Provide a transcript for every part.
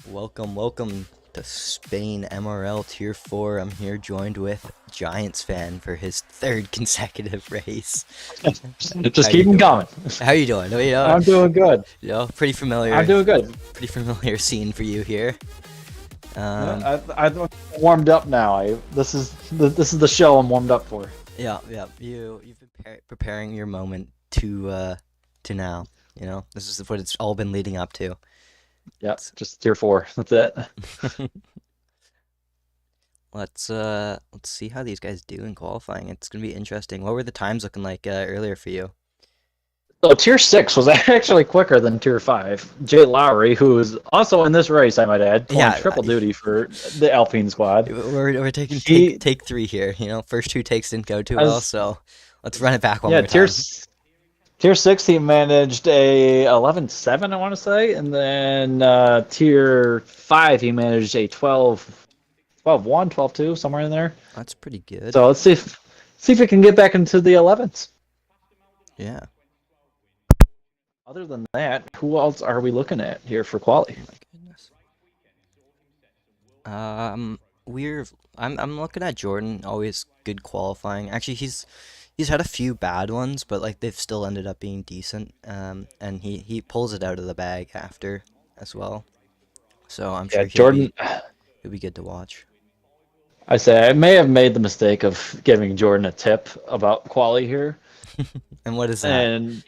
Welcome to Spain MRL Tier 4. I'm here joined with Giants fan for his third consecutive race. How Just you keep them doing? coming. How you doing? I'm doing good. Pretty I'm familiar, doing good. pretty familiar scene for you here. Um, I'm warmed up now. This is the show I'm warmed up for. yeah. You've been preparing your moment to now. This is what it's all been leading up to. Yep, just tier four. That's it. Let's see how these guys do in qualifying. It's gonna be interesting. What were the times looking like earlier for you? So tier six was actually quicker than tier five. Jay Lowry, who is also in this race, I might add, pulling Yeah, triple duty for the Alpine squad. we're taking He, take three here. First two takes didn't go too well, as so let's run it back one yeah, more time. tier six he managed a 11.7, I want to say, and then tier five he managed a 12.1, 12.2, somewhere in there. That's pretty good. So let's see if we can get back into the 11s. Yeah. Other than that, who else are we looking at here for quali? Oh my goodness. Um, we're I'm looking at Jordan. Always good qualifying. Actually, he's had a few bad ones, but like they've still ended up being decent. And he pulls it out of the bag after as well. So I'm Yeah, sure Jordan. he'll be good to watch. I say I may have made the mistake of giving Jordan a tip about quali here. And what is that? And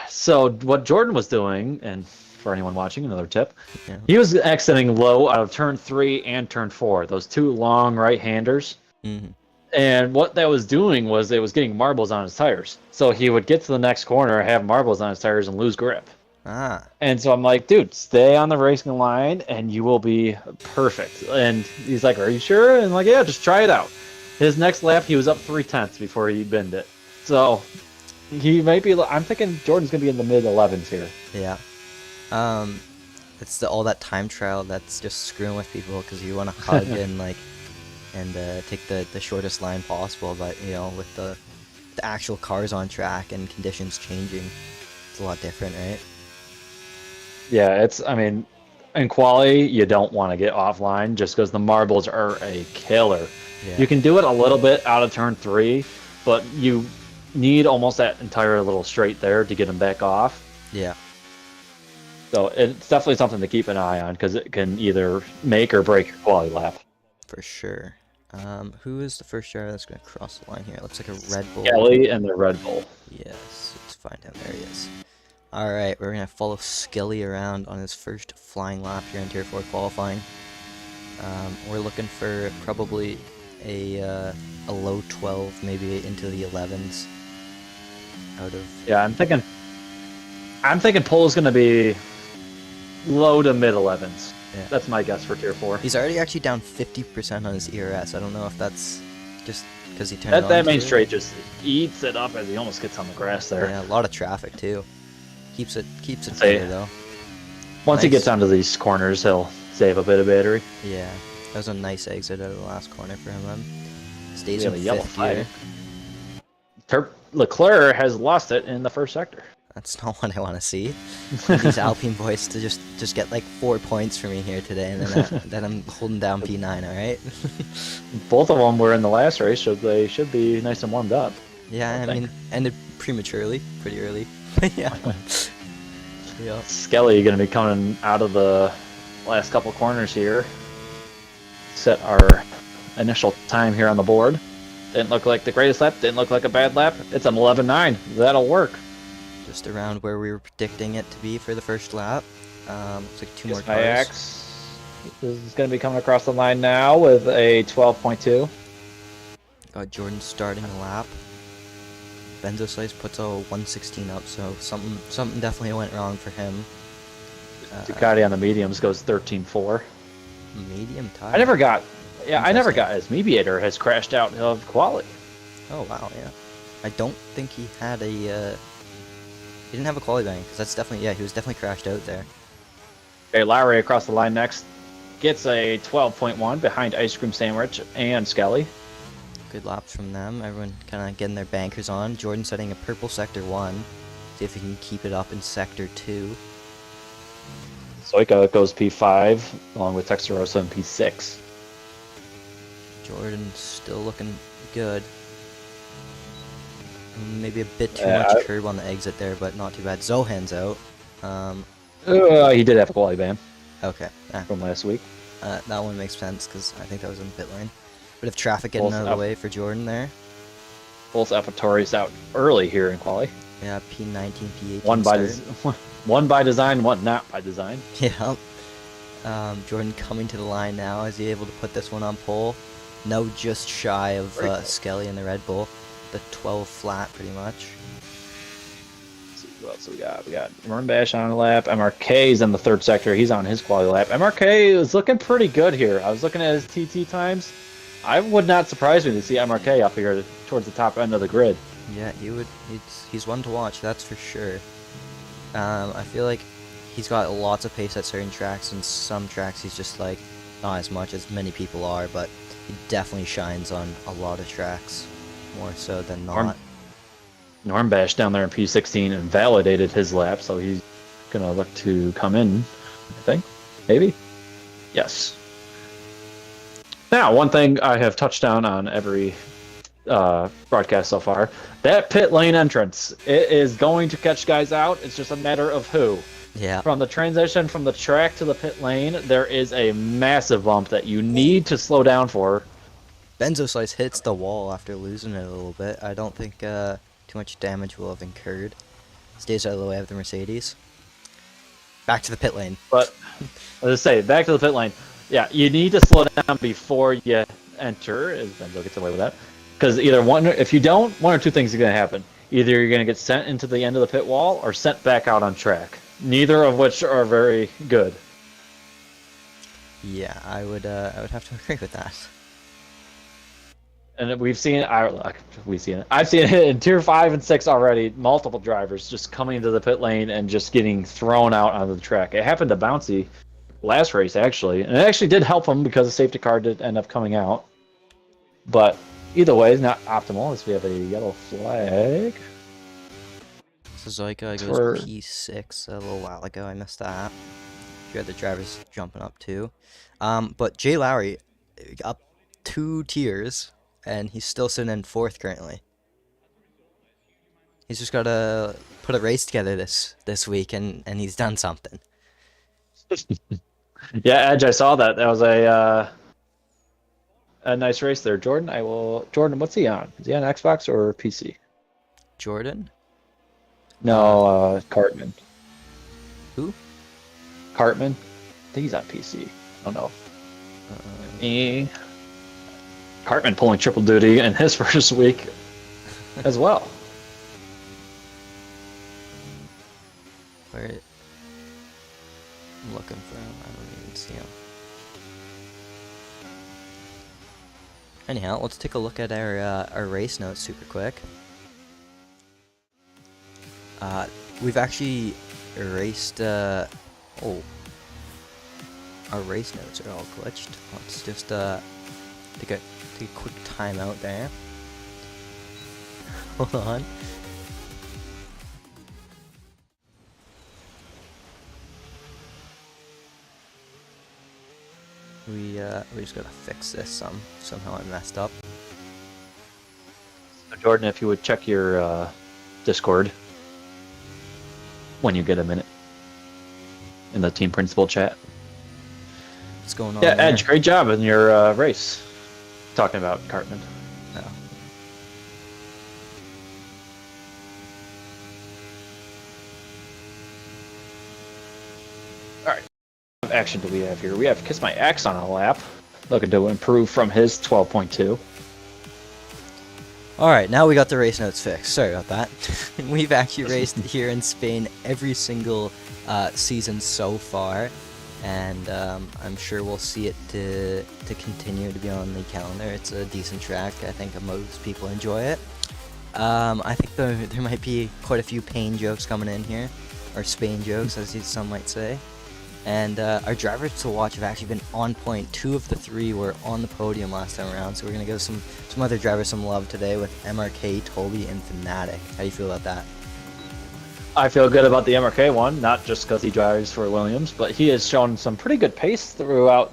so what Jordan was doing, and for anyone watching, another tip, Yeah. he was exiting low out of turn three and turn four, those two long right-handers. Hmm. And what that was doing was it was getting marbles on his tires. So he would get to the next corner, have marbles on his tires, and lose grip. Ah. And so I'm like, dude, stay on the racing line and you will be perfect. And he's like, are you sure? And I'm like, yeah, just try it out. His next lap, he was up 3/10 before he binned it. So he might be, I'm thinking Jordan's going to be in the mid 11s here. Yeah. Um, it's all that time trial that's just screwing with people because you want to hug and take the shortest line possible, but with the actual cars on track and conditions changing, it's a lot different, right? Yeah, I mean, in quali, you don't want to get offline just because the marbles are a killer. Yeah. You can do it a little bit out of turn three, but you need almost that entire little straight there to get them back off. Yeah. So it's definitely something to keep an eye on because it can either make or break your quality lap. For sure. Who is the first driver that's going to cross the line here? It looks like a Red Bull. Kelly and the Red Bull. Yes, let's find him. There he is. Alright, we're going to follow Skelly around on his first flying lap here in Tier 4 qualifying. We're looking for probably a low 12, maybe into the 11s. Out of Yeah, I'm thinking Pole's going to be low to mid 11s. Yeah. That's my guess for tier 4. He's already actually down 50% on his ERS. I don't know if that's just because he turned That on main to it. straight just eats it up as he almost gets on the grass there. Yeah, a lot of traffic too. Keeps it Say- clear though. Once he Nice. gets onto these corners, he'll save a bit of battery. Yeah, that was a nice exit out of the last corner for him then. Stays We have in a yellow fifth flag. here. Leclerc has lost it in the first sector. That's not what I want to see. I need these Alpine boys to just get like 4 points for me here today, and then I'm holding down P9. All right. Both of them were in the last race, so they should be nice and warmed up. Yeah, I mean, ended prematurely, pretty early. Yeah. Yeah. Skelly going to be coming out of the last couple corners here. Set our initial time here on the board. Didn't look like the greatest lap. Didn't look like a bad lap. It's an 11.9. That'll work. Just around where we were predicting it to be for the first lap. Looks like two more My cars. Axe is going to be coming across the line now with a 12.2. Got Jordan starting the lap. Benzo Slice puts a 116 up, so something definitely went wrong for him. Ducati on the mediums goes 13.4. Medium tire. I never got Interesting. his mediator has crashed out of quality. Oh wow, yeah. I don't think he had a. He didn't have a quality bang because that's definitely he was definitely crashed out there. Okay, Lowry across the line next gets a 12.1 behind Ice Cream Sandwich and Skelly. Good laps from them. Everyone kind of getting their bankers on. Jordan setting a purple sector 1. See if he can keep it up in sector 2. Zoika goes P5 along with Texerosa in P6. Jordan still looking good. Maybe a bit too much curb on the exit there, but not too bad. Zohan's out. He did have a quality ban Okay. from last week. That one makes sense because I think that was in pit lane. Bit of traffic getting out of the way for Jordan there. Both AlphaTauris out early here in quali. Yeah, P19, P18 One by design, one not by design. Yeah. Jordan coming to the line now. Is he able to put this one on pole? No, just shy of Skelly in the Red Bull. The 12 flat, pretty much. Let's see what else we got. We got Mernbash on a lap. MRK's in the third sector. He's on his quality lap. MRK is looking pretty good here. I was looking at his TT times. I would not surprise me to see MRK up here towards the top end of the grid. Yeah, he would. He's one to watch, that's for sure. I feel like he's got lots of pace at certain tracks, and some tracks he's just like not as much as many people are, but he definitely shines on a lot of tracks, more so than not. Normbash down there in P16 invalidated his lap, so he's gonna look to come in, I think. Maybe? Yes. Now, one thing I have touched on every broadcast so far, that pit lane entrance, it is going to catch guys out. It's just a matter of who. Yeah. From the transition from the track to the pit lane, there is a massive bump that you need to slow down for. Benzo Slice hits the wall after losing it a little bit. I don't think too much damage will have incurred. Stays out of the way of the Mercedes. Back to the pit lane. But, let's say, back to the pit lane. Yeah, you need to slow down before you enter, as Benzo gets away with that. Because if you don't, one or two things are going to happen. Either you're going to get sent into the end of the pit wall or sent back out on track. Neither of which are very good. Yeah, I would have to agree with that. And I've seen it in Tier 5 and 6 already. Multiple drivers just coming into the pit lane and just getting thrown out onto the track. It happened to Bouncy last race, actually. And it actually did help him because the safety car did end up coming out. But either way, it's not optimal unless we have a yellow flag. So Zoika goes P6 a little while ago. I missed that. You had the drivers jumping up too. But Jay Lowry up 2 tiers, and he's still sitting in 4th currently. He's just got to put a race together this week, and he's done something. Yeah, Edge, I saw that. That was a nice race there. Jordan, what's he on? Is he on Xbox or PC? Jordan? No, Cartman. Who? Cartman. I think he's on PC. I don't know. Cartman pulling triple duty in his first week as well. Where? I'm looking for him. I don't even see him. Anyhow, let's take a look at our race notes super quick. We've actually erased. Our race notes are all glitched. Let's just take a quick time out there. Hold on. We just gotta fix this somehow I messed up. So Jordan, if you would check your Discord when you get a minute in the team principal chat. What's going on? Yeah, there? Edge, great job in your race. Talking about Cartman. Oh. Alright. What action do we have here? We have Kiss My Axe on a lap. Looking to improve from his 12.2. Alright, now we got the race notes fixed. Sorry about that. We've actually raced here in Spain every single season so far, and I'm sure we'll see it to continue to be on the calendar. It's a decent track. I think most people enjoy it. I think there might be quite a few pain jokes coming in here, or Spain jokes, as some might say. And our drivers to watch have actually been on point. 2 of the 3 were on the podium last time around, so we're going to give some other drivers some love today with MRK, Toby, and Fnatic. How do you feel about that? I feel good about the MRK one, not just because he drives for Williams, but he has shown some pretty good pace throughout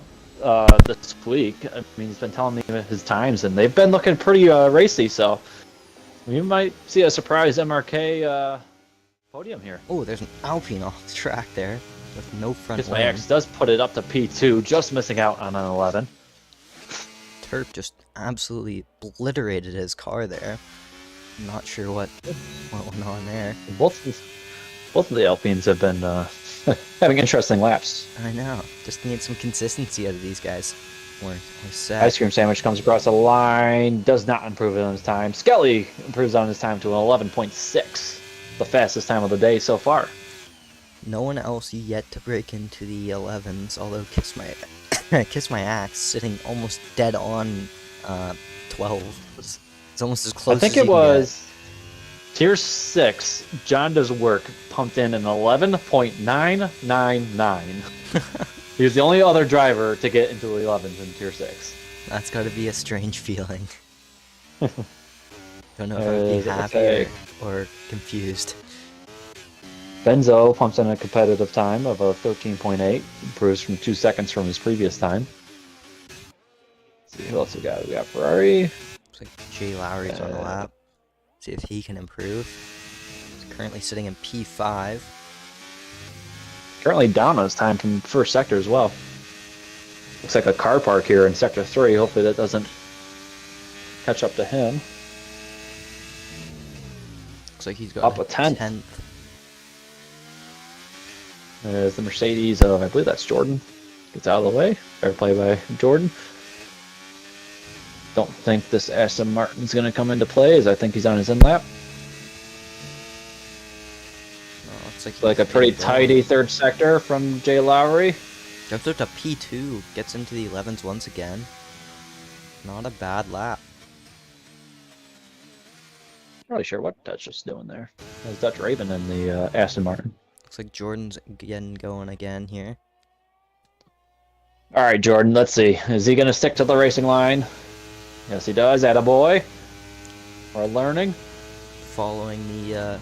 this week. I mean, he's been telling me his times, and they've been looking pretty racy. So we might see a surprise MRK podium here. Oh, there's an Alpine off the track there with no front Because my wing. X does put it up to P2, just missing out on an 11. Turp just absolutely obliterated his car there. Not sure what went on there. Both of the Alpines have been having interesting laps. I know. Just need some consistency out of these guys. We're set. Ice cream sandwich comes across the line, does not improve on his time. Skelly improves on his time to an 11.6, the fastest time of the day so far. No one else yet to break into the 11s, although Kiss My Axe sitting almost dead on 12. It's almost as close I think as it you can was Tier 6, John Does Work pumped in an 11.999. He was the only other driver to get into the 11s in Tier 6. get. That's got to be a strange feeling. Don't know if I would be happy or confused. Benzo pumps in a competitive time of a 13.8, improves from 2 seconds from his previous time. Let's see who else we got. We got Ferrari. Looks like Jay Lowry's on the lap. See if he can improve. He's currently sitting in P5. Currently down on his time from first sector as well. Looks like a car park here in sector 3. Hopefully that doesn't catch up to him. Looks like he's got Up a 10th. 10th. As the Mercedes of, I believe that's Jordan, gets out of the way. Fair play by Jordan. Don't think this Aston Martin's going to come into play, as I think he's on his in lap. Oh, looks Like a pretty tidy third sector from Jay Lowry. Jumps up to P2, gets into the 11s once again. Not a bad lap. Not really sure what Dutch is doing there. That's Dutch Raven in the Aston Martin. Looks like Jordan's again going again here. All right, Jordan, let's see. Is he going to stick to the racing line? Yes, he does. Attaboy. We're learning Following the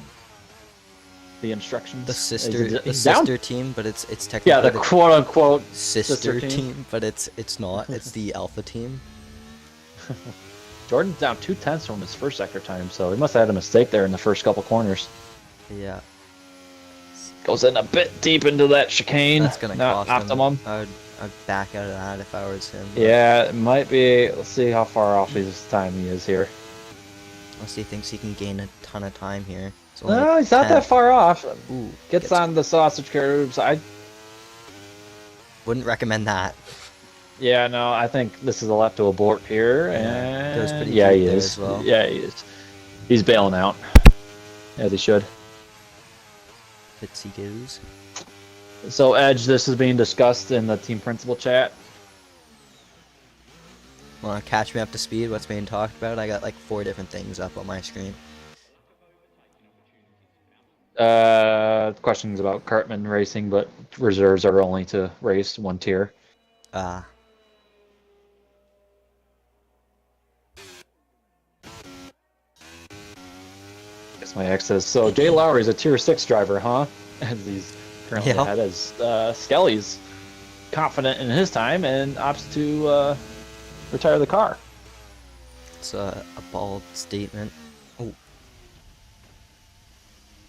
instructions. the sister He's down? sister team, but it's technically Yeah, the quote-unquote sister team. team, but it's not. It's the alpha team. Jordan's down 2/10 from his first sector time, so he must have had a mistake there in the first couple corners. Yeah, Goes in a bit deep into that chicane. that's gonna Not cost optimum. him. I'd back out of that if I was him. Yeah, it might be. Let's see how far off his time he is here. Unless he thinks he can gain a ton of time here. It's only No, he's not that 10th. far off. Ooh, Gets on the sausage curves. Wouldn't recommend that. Yeah, no, I think this is a lap to abort here. Yeah, And goes pretty yeah, deep he there is. as well. Yeah, he is. He's bailing out. As he should. Pitsy goes. So, Edge, this is being discussed in the team principal chat. Wanna catch me up to speed? What's being talked about? I got like 4 different things up on my screen. Questions about Cartman racing, but reserves are only to race one tier. Guess my ex says, so Jay Lowry's a tier 6 driver, huh? As he's currently Yeah. ahead as Skelly's confident in his time and opts to retire the car. It's a bald statement. Oh.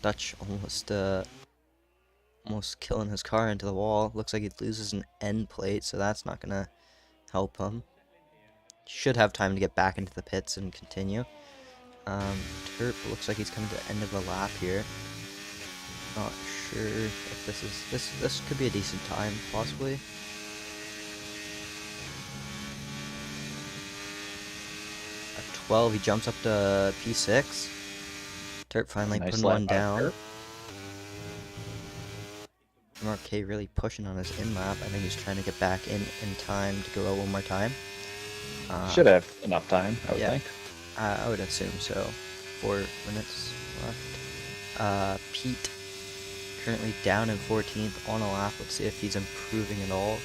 Dutch almost killing his car into the wall. Looks like he loses an end plate, so that's not gonna help him. Should have time to get back into the pits and continue. Terp looks like he's coming to the end of the lap here. Not sure if this could be a decent time, possibly. At 12, he jumps up to P6. Terp finally Nice putting lap one by down. Terp. MRK really pushing on his in lap. I think he's trying to get back in time to go out one more time. Should have enough time, I would yeah. think. I would assume so. 4 minutes left. Pete currently down in 14th on a lap. Let's see if he's improving at all.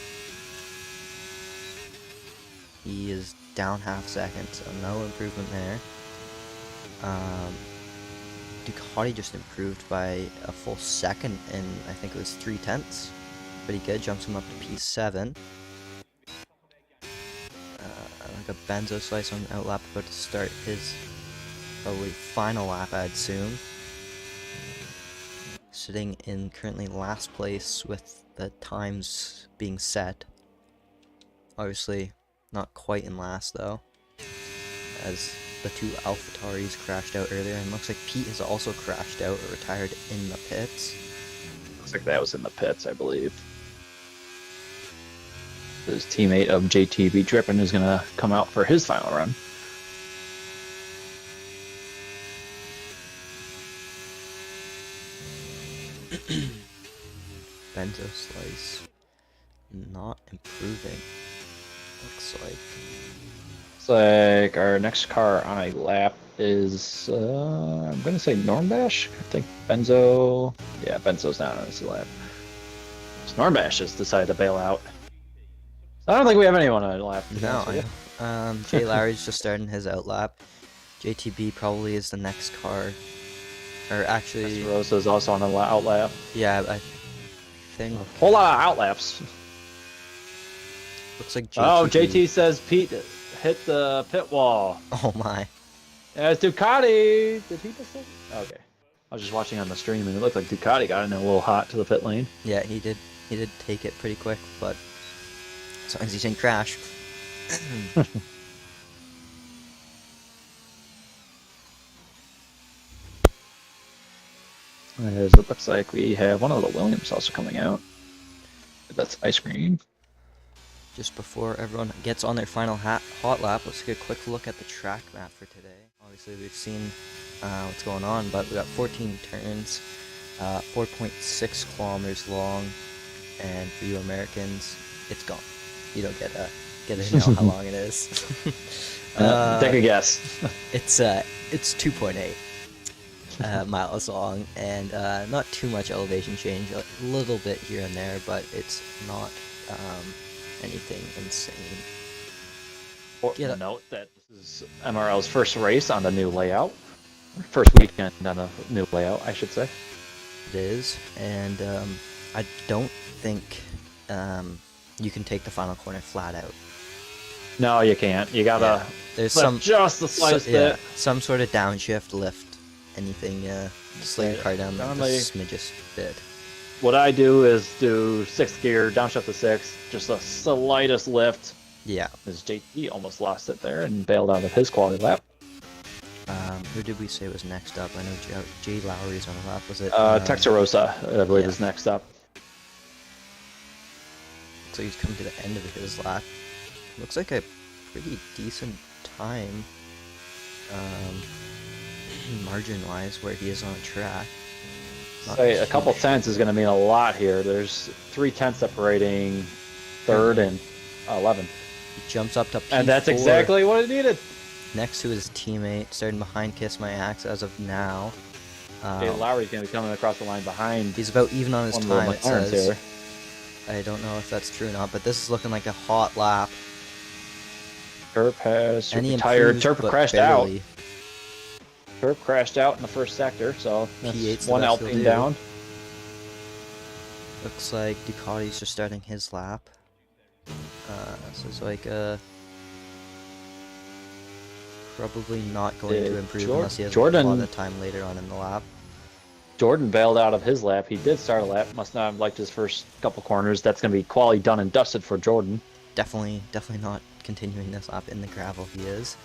He is down half second, so no improvement there. Ducati just improved by a full second in, I think it was 3/10. Pretty good, jumps him up to P7. Like a benzo slice on outlap, about to start his probably final lap, I'd assume. Sitting in currently last place with the times being set. Obviously, not quite in last though, as the two AlphaTauris crashed out earlier, and looks like Pete has also crashed out or retired in the pits. Looks like that was in the pits, I believe. His teammate of JTB Drippin is going to come out for his final run. Benzo slice not improving, looks like. Looks like our next car on a lap is, I'm going to say Normbash. I think Benzo, yeah, Benzo's not on this lap. So Normbash has decided to bail out. I don't think we have anyone on a lap. No, Jay Lowry's just starting his outlap. JTB probably is the next car. Or actually... Rosa's also on an outlap. Yeah, I think... A whole lot of outlaps. Looks like JTB... Oh, JT says Pete hit the pit wall. Oh my. Yeah, it's Ducati. Did he just say? Okay. I was just watching on the stream and it looked like Ducati got in a little hot to the pit lane. Yeah, he did take it pretty quick, but... as long as he didn't crash. As it looks like we have one of the Williams also coming out. That's ice cream. Just before everyone gets on their final hot lap, let's take a quick look at the track map for today. Obviously, we've seen what's going on, but we got 14 turns, 4.6 kilometers long, and for you Americans, it's gone. You don't get to know how long it is. Take a guess. It's 2.8 miles long, and not too much elevation change. A little bit here and there, but it's not anything insane. Important note that this is MRL's first race on the new layout. First weekend on the new layout, I should say. It is, and I don't think you can take the final corner flat out. No, you can't. You gotta there's just the slightest bit. Some sort of downshift, lift, anything, just lay your car down like the Normally- smidgest bit. What I do is do 6th gear, downshift to 6, just the slightest lift. Yeah. As JT almost lost it there and bailed out of his quality lap. Who did we say was next up? I know Jay Lowry's on the lap. Was it? Texarosa, I believe, yeah. is next up. So he's coming to the end of his lap. Looks like a pretty decent time, margin-wise, where he is on track. Not Say a huge. couple tenths is going to mean a lot here. There's 3 tenths separating 3rd and 11th. He jumps up to P4. And that's exactly what it needed. Next to his teammate, starting behind Kiss My Axe as of now. Okay, Lowry's going to be coming across the line behind He's about even on his one time, of it the McLarens says. here. I don't know if that's true or not, but this is looking like a hot lap. Turp has And he retired. improved, Turp but crashed barely. out. Turp crashed out in the first sector, so that's P8's the one best he'll Alpine do. down. Looks like Ducati's just starting his lap. So it's like probably not going to improve unless he has a lot of time later on in the lap. Jordan bailed out of his lap. He did start a lap. Must not have liked his first couple corners. That's going to be quality done and dusted for Jordan. Definitely not continuing this lap in the gravel. He is.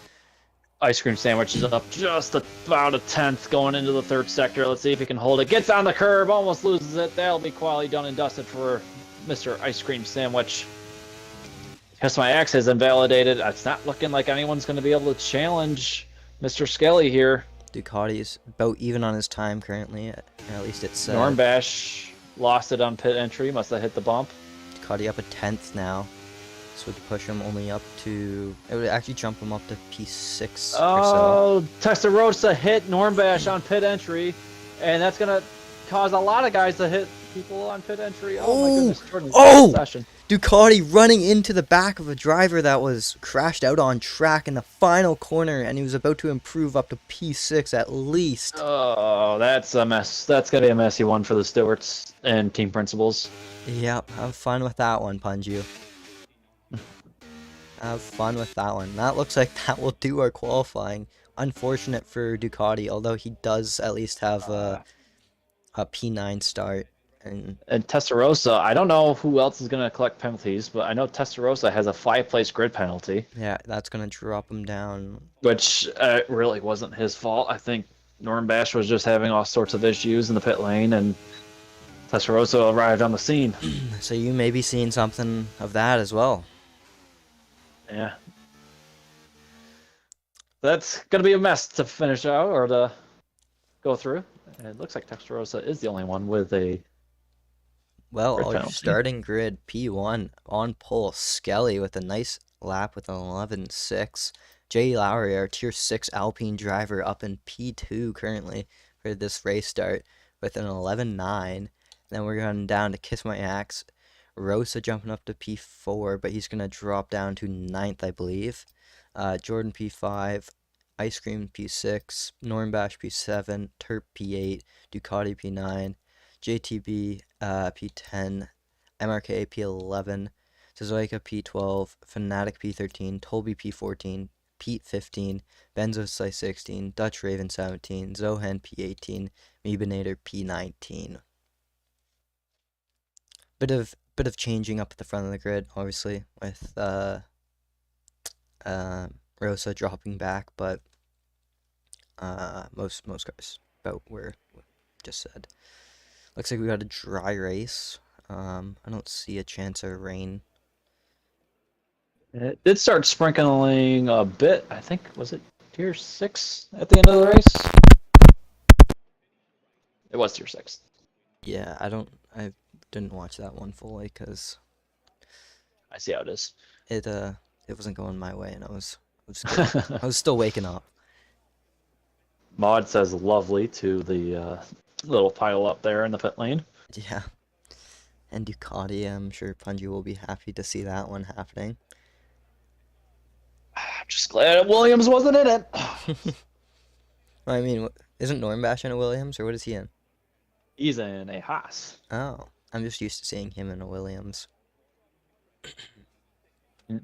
Ice cream sandwich is up just about a tenth going into the 3rd sector. Let's see if he can hold it. Gets on the curb, almost loses it. That'll be quality done and dusted for Mr. Ice Cream Sandwich. Because my axe is invalidated, it's not looking like anyone's going to be able to challenge Mr. Skelly here. Ducati's about even on his time currently, or at least it's Normbash lost it on pit entry, must have hit the bump. Ducati up a 10th now. This would push him only up to... It would actually jump him up to P6 or so. Oh, Testarossa hit Normbash on pit entry, and that's going to cause a lot of guys to hit people on pit entry. Oh my Oh! goodness, Jordan's Oh! session. Ducati running into the back of a driver that was crashed out on track in the final corner, and he was about to improve up to P6 at least. Oh, that's a mess. That's gonna be a messy one for the stewards and team principals. Yep, have fun with that one, Punju. Have fun with that one. That looks like that will do our qualifying. Unfortunate for Ducati, although he does at least have a P9 start. And Testarossa, I don't know who else is gonna collect penalties, but I know Testarossa has a 5-place grid penalty, Yeah, that's going to drop him down. which really wasn't his fault. I think Norm Bash was just having all sorts of issues in the pit lane, and Testarossa arrived on the scene. So you may be seeing something of that as well. Yeah. That's going to be a mess to finish out or to go through. And it looks like Testarossa is the only one with a Well, grid our penalty. starting grid, P1 on pole, Skelly with a nice lap with an 11.6. Jay Lowry, our Tier 6 Alpine driver, up in P2 currently for this race start with an 11.9. Then we're going down to Kiss My Axe. Rosa jumping up to P4, but he's going to drop down to 9th, I believe. Jordan P5, Ice Cream P6, Nornbash P7, Terp P8, Ducati P9, JTB P10, MRK P11, Suzuka P12, Fnatic P13, Tolby P14, Pete 15, Benzo 16, Dutch Raven 17, Zohan P18, Meebinator P19. Bit of changing up at the front of the grid, obviously, with Rosa dropping back, but most cars about where just said. Looks like we got a dry race. I don't see a chance of rain. It did start sprinkling a bit. I think, was it Tier 6 at the end of the race? It was Tier 6. Yeah, I didn't watch that one fully because I see how it is. it wasn't going my way, and I was still waking up. Maud says lovely to the little pile up there in the pit lane. Yeah, and Ducati, I'm sure Punji will be happy to see that one happening. I'm just glad Williams wasn't in it. I mean, isn't Nornbash in a Williams, or what is he in? He's in a Haas. Oh, I'm just used to seeing him in a Williams.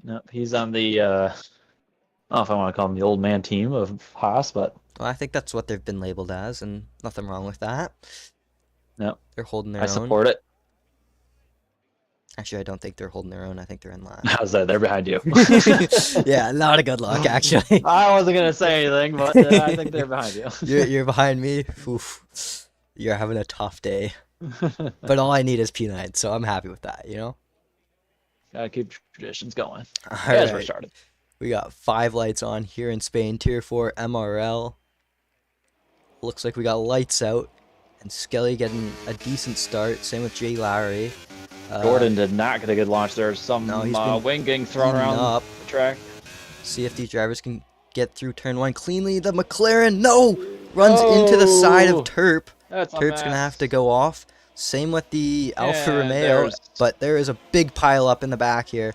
No, he's on the, I don't know if I want to call him the old man team of Haas, but Well, I think that's what they've been labeled as, and nothing wrong with that. no, They're holding their I own. support it. Actually, I don't think they're holding their own. I think they're in last. How's that? They're behind you. Yeah, not a good look, actually. I wasn't going to say anything, but I think they're behind you. You're behind me. Oof. You're having a tough day. But all I need is P9, so I'm happy with that, you know? Gotta keep traditions going. All As we're right. started. We got 5 lights on here in Spain. Tier 4 MRL. Looks like we got lights out. And Skelly getting a decent start. Same with Jay Lowry. Gordon did not get a good launch. There's some No, he's been wing getting thrown cleaning around up. the track. See if these drivers can get through turn 1 cleanly. The McLaren, no! Runs into the side of Oh, Terp. That's a Terp's going to have mess. to go off. Same with the Alfa Yeah, Romeo. there's- But there is a big pile up in the back here.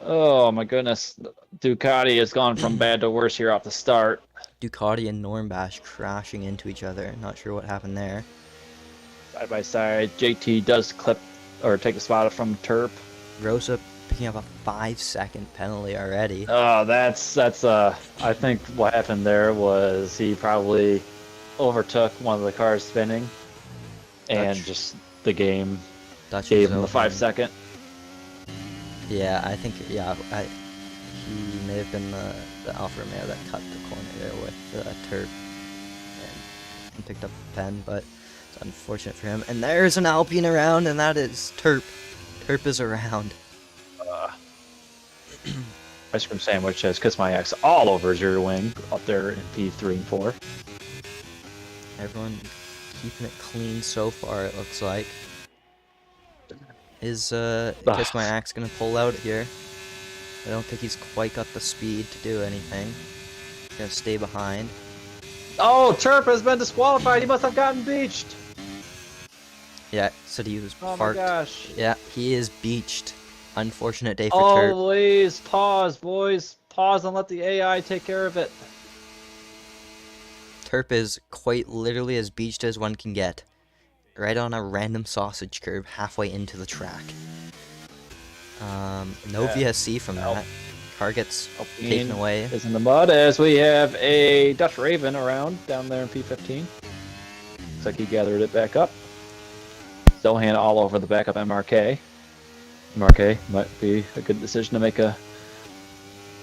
Oh my goodness. Ducati has gone from bad to worse here off the start. Ducati and Nornbash crashing into each other. Not sure what happened there. Side by side. JT does clip or take the spot from Terp. Rosa picking up a 5-second penalty already. Oh, that's I think what happened there was he probably overtook one of the cars spinning and Dutch. just the game Dutch gave was him the over. 5 second. Yeah, I think, yeah, he may have been the Alfa Romeo that cut the corner there with Terp and picked up the pen, but it's unfortunate for him. And there's an Alpine around, and that is Terp. Terp is around. Ice cream sandwich has Kiss My Ex all over his rear wing up there in P3 and 4. Everyone keeping it clean so far, it looks like. Is Kiss My Axe gonna pull out here? I don't think he's quite got the speed to do anything. Gonna stay behind. Oh, Terp has been disqualified. He must have gotten beached. Yeah, said he was Oh my parked. gosh. Yeah, he is beached. Unfortunate day for Turp. Always pause, boys. Pause and let the AI take care of it. Turp is quite literally as beached as one can get. Right on a random sausage curve halfway into the track. No Yeah. VSC from that. Car gets taken away. Is in the mud as we have a Dutch Raven around down there in P15. Looks like he gathered it back up. Zohan all over the back of MRK. MRK might be a good decision to make a.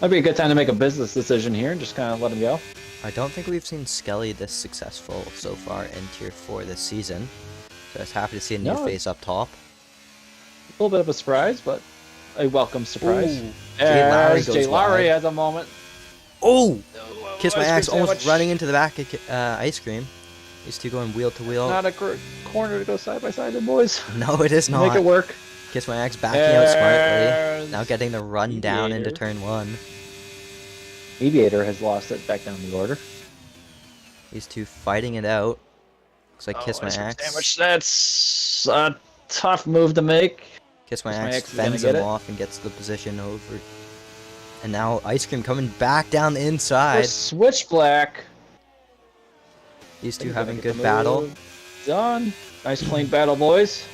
Might be a good time to make a business decision here and just kind of let him go. I don't think we've seen Skelly this successful so far in Tier 4 this season. So I was happy to see a new face up top. A little bit of a surprise, but a welcome surprise. Ooh, Jay Lowry has a moment. Oh! Kiss My Axe almost sandwich. running into the back of Ice Cream. These two going wheel to wheel. Not a corner to go side by side, then, boys. No, it is not. Make it work. Kiss My Axe backing out smartly. Now getting the run down into turn 1. Mediator has lost it back down the order. These two fighting it out. Looks like Kiss My Axe. Sandwich. That's a tough move to make. Kiss My Axe fends him off and gets the position over. And now Ice Cream coming back down the inside. Switch black. These two having good battle. Done. Nice clean battle, boys.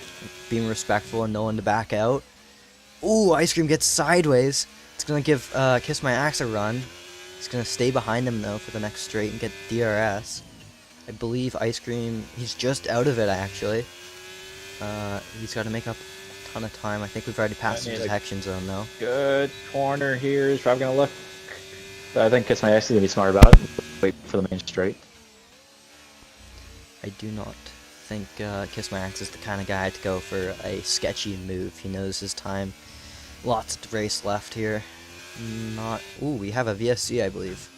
Being respectful and knowing to back out. Ooh, Ice Cream gets sideways. It's going to give Kiss My Axe a run. He's going to stay behind him, though, for the next straight and get DRS. I believe Ice Cream, he's just out of it, actually. He's got to make up a ton of time. I think we've already passed the detection zone, though. Good corner here. He's probably going to look. I think Kiss My Axe is going to be smart about it. Wait for the main straight. I do not think Kiss My Axe is the kind of guy to go for a sketchy move. He knows his time. Lots of race left here. Not. Ooh, we have a VSC, I believe.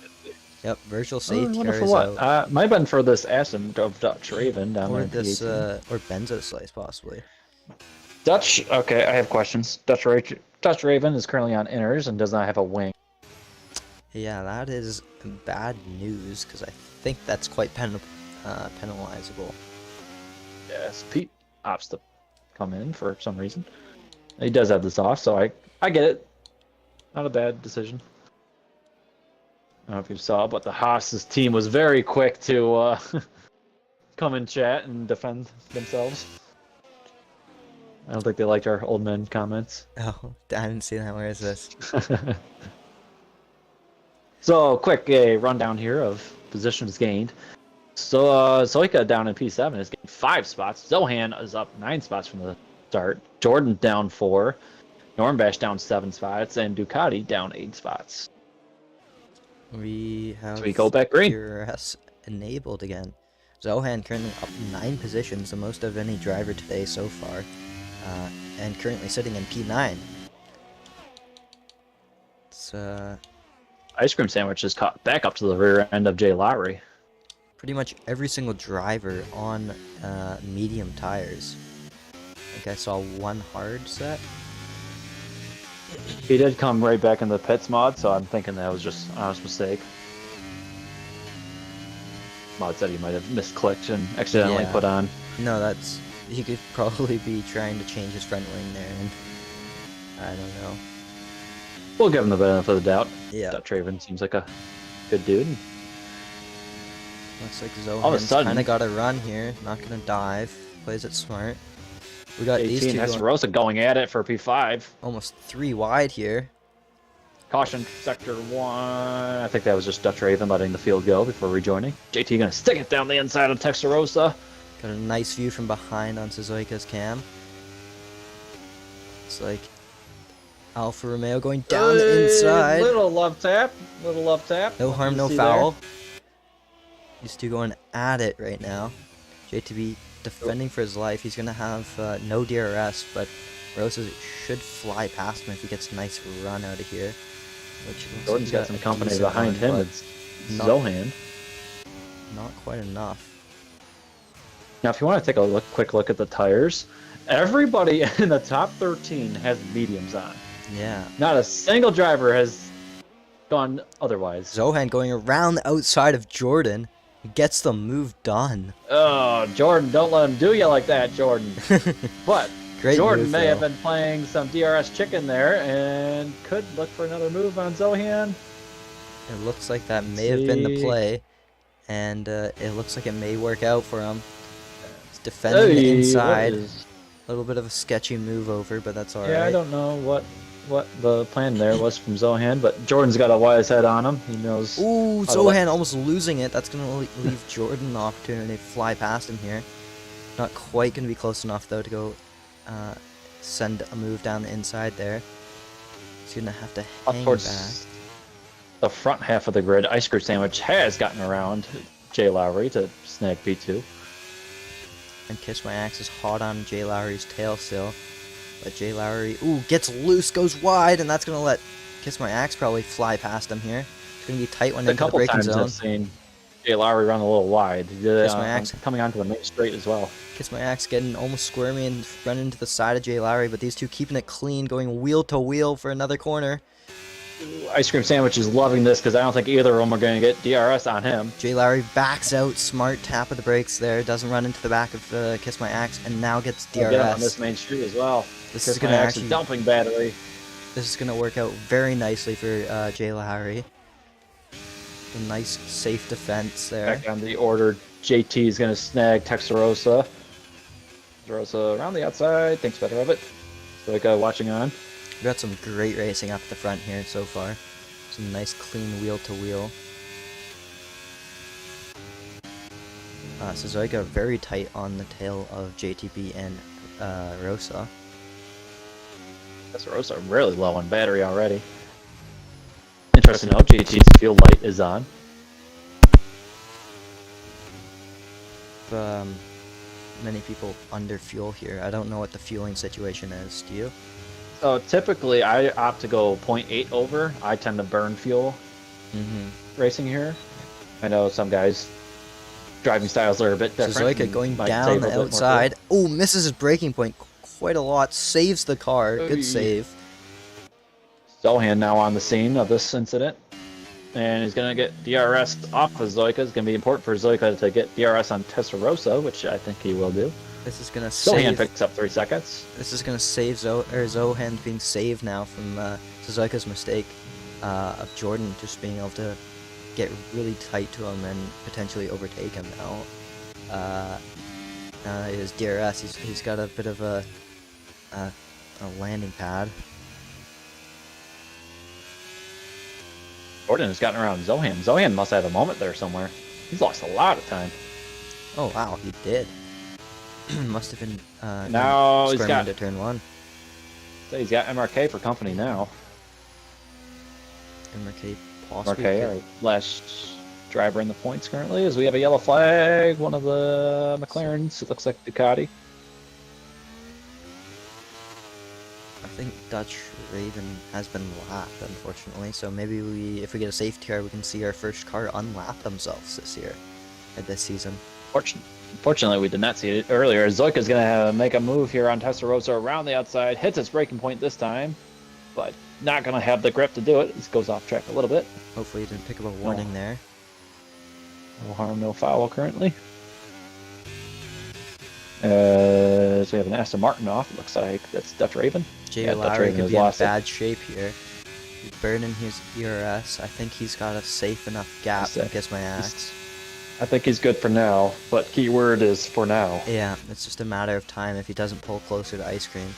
Yep, virtual safety car is out. Might have been for this Aston of Dutch Raven down there. Or this, or Benzo Slice, possibly. Dutch. Okay, I have questions. Dutch Raven is currently on inners and does not have a wing. Yeah, that is bad news because I think that's quite penalizable. Yes, Pete opts to come in for some reason. He does have this off, so I get it. Not a bad decision. I don't know if you saw, but the Haas's team was very quick to come and chat and defend themselves. I don't think they liked our old men comments. Oh, I didn't see that. Where is this? So, quick rundown here of positions gained. So, Zoika down in P7 is getting 5 spots. Zohan is up 9 spots from the start. Jordan down 4. Normbash down 7 spots. And Ducati down 8 spots. We have so we go back green. DRS enabled again. Zohan currently up 9 positions, the most of any driver today so far. And currently sitting in P9. It's, Ice Cream Sandwich is caught back up to the rear end of Jay Lowry. Pretty much every single driver on medium tires. I think I saw one hard set. He did come right back in the pits mod, so I'm thinking that was just an honest mistake. Mod said he might have misclicked and accidentally put on. No, he could probably be trying to change his front wing there, and I don't know. We'll give him the benefit of the doubt. Yeah. Dutch Raven seems like a good dude. Looks like Zohan's kind of got a run here. Not gonna dive. Plays it smart. We got these two going at it for P5. Almost 3 wide here. Caution, sector 1. I think that was just Dutch Raven letting the field go before rejoining. JT gonna stick it down the inside of Texerosa. Got a nice view from behind on Suzuka's cam. It's like Alfa Romeo going down the inside. Little love tap. No harm, no foul. These two going at it right now. JTB defending for his life. He's going to have no DRS, but Rosa should fly past him if he gets a nice run out of here. Jordan's got some company behind him. It's Zohan. Not quite enough. Now, if you want to take a quick look at the tires, everybody in the top 13 has mediums on. Yeah. Not a single driver has gone otherwise. Zohan going around the outside of Jordan. Gets the move done. Oh, Jordan, don't let him do you like that, Jordan. But Great Jordan move, may have though. been playing some DRS chicken there and could look for another move on Zohan. It looks like that Let's may have been the see. play, and it looks like it may work out for him. He's defending the Hey, what inside. is? A little bit of a sketchy move over, but that's Yeah, I alright. don't know what the plan there was from Zohan, but Jordan's got a wise head on him. He knows Ooh, how to let. Zohan almost losing it. That's going to leave Jordan the opportunity to fly past him here. Not quite going to be close enough, though, to go send a move down the inside there. He's going to have to Up hang back. towards the front half of the grid. Ice Cream Sandwich has gotten around Jay Lowry to snag P2. And Kiss My Axe is hot on Jay Lowry's tail still. But Jay Lowry, ooh, gets loose, goes wide, and that's going to let Kiss My Axe probably fly past him here. It's going to be tight one A into the couple braking times zone. I've seen Jay Lowry run a little wide. He did Kiss My Axe. coming onto the main straight as well. Kiss My Axe getting almost squirmy and running into the side of Jay Lowry, but these two keeping it clean, going wheel to wheel for another corner. Ice Cream Sandwich is loving this because I don't think either of them are going to get DRS on him. Jay Lowry backs out, smart tap of the brakes there, doesn't run into the back of Kiss My Axe, and now gets Get him on this DRS. main street as well. This Kiss is My gonna Axe is actually, dumping battery. this is gonna work out very nicely for Jay Lowry. A nice, safe defense there. Back on the order, JT is going to snag Texerosa. Texerosa around the outside, thinks better of it. Stoika watching on. We got some great racing up the front here so far. Some nice, clean wheel to wheel. Suzuka very tight on the tail of JTB and Rosa. Texerosa really low on battery already. Interesting to note, JT's fuel light is on. Many people under fuel here. I don't know what the fueling situation is. Do you? So typically I opt to go 0.8 over. I tend to burn fuel racing here. I know some guys driving styles are a bit different. Suzuka going might down save a the bit more outside. Oh, misses his braking point quite a lot. Saves the car. fuel. Good save. Zohan now on the scene of this incident. And he's going to get DRS off of Zoika. It's going to be important for Zoika to get DRS on Testarossa, which I think he will do. This is gonna Zohan save. picks up 3 seconds. This is gonna save Zohan being saved now from Suzuka's mistake of Jordan just being able to get really tight to him and potentially overtake him now. Now that his DRS, he's got a bit of a landing pad. Jordan has gotten around Zohan. Zohan must have a moment there somewhere. He's lost a lot of time. Oh wow, he did. Must have been Now he's squirming got- into turn one. So he's got MRK for company now. MRK possibly. MRK, our last driver in the points currently, as we have a yellow flag. One of the McLarens. It looks like Ducati. I think Dutch Raven has been lapped, unfortunately. So maybe if we get a safety car, we can see our first car unlap themselves this year, this season. Unfortunately, we did not see it earlier. Zoika's going to make a move here on Testarossa around the outside. Hits its braking point this time, but not going to have the grip to do it. This goes off track a little bit. Hopefully, he didn't pick up a warning there. No harm, no foul currently. So we have an Aston Martin off. It looks like that's Dutch Raven. Jay Yeah, Dutch Lowry Raven could has be in lost it. bad shape here. He's burning his ERS. I think he's got a safe enough gap He's, to Kiss My Axe. I think he's good for now, but key word is for now. Yeah, it's just a matter of time if he doesn't pull closer to Ice Cream.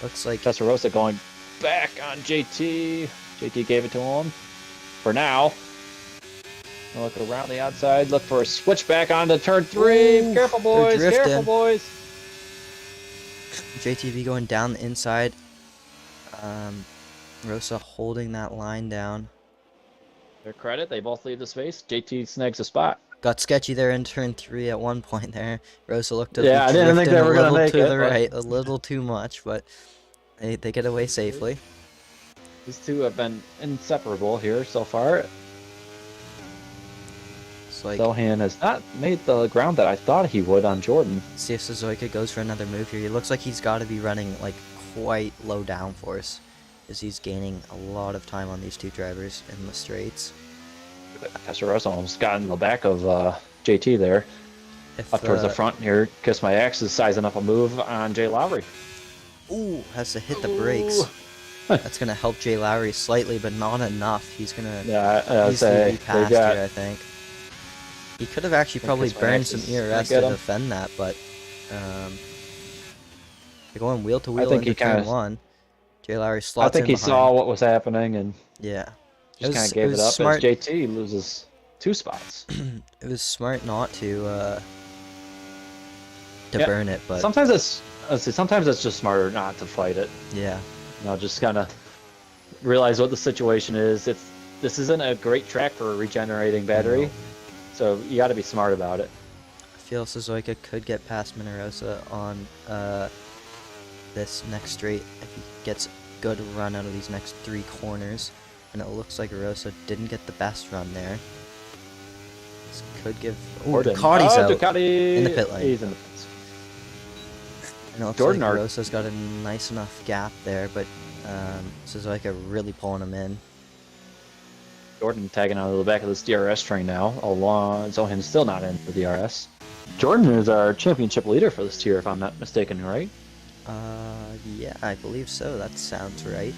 Looks like Testarossa going back on JT. JT gave it to him. For now. We'll look around the outside. Look for a switchback onto turn 3. Ooh, Careful, they're boys. drifting. Careful, boys. JTV going down the inside. Rosa holding that line down. Their credit, they both leave the space. JT snags a spot. Got sketchy there in turn 3 at one point there. Rosa looked to Yeah, I be didn't think drifting they were a gonna little make to it, the but- right, a little too much, but they get away safely. These two have been inseparable here so far. It's like, Zohan has not made the ground that I thought he would on Jordan. see if Suzuka goes for another move here. He looks like he's got to be running like quite low downforce, as he's gaining a lot of time on these two drivers in the straights. Testarossa almost got in the back of JT there. If Up towards the front here, Kiss My Axe is sizing up a move on Jay Lowry. ooh, has to hit the Ooh. brakes. That's gonna help Jay Lowry slightly, but not enough. He's gonna Yeah, I easily say be they passed got. here, I think. He could have actually I think probably Kiss My burned Axe some is gonna ERS to get him. defend that, but they're going wheel to I wheel think into he kind turn of. one. Jay Lowry I slots think in he saw behind. what was happening and Yeah, just kind of it gave it was up as smart. JT loses 2 spots. It was smart not to Yeah. burn it, but Sometimes it's. Let's see, sometimes it's just smarter not to fight it. yeah, Just kind of realize what the situation is. This isn't a great track for a regenerating battery, no. so you got to be smart about it. I feel Suzuka could get past Minerosa on this next straight if he gets a good run out of these next 3 corners. And it looks like Rosa didn't get the best run there. This could give... Ooh, Gordon. Ducati's out Ducati in the pit lane. He's in the pits. And it looks Jordan like Art. Rosa's got a nice enough gap there, but Suzuka really pulling him in. Jordan tagging out of the back of this DRS train now. Zohan's still not in the DRS. Jordan is our championship leader for this tier, if I'm not mistaken, right? Yeah, I believe so. That sounds right.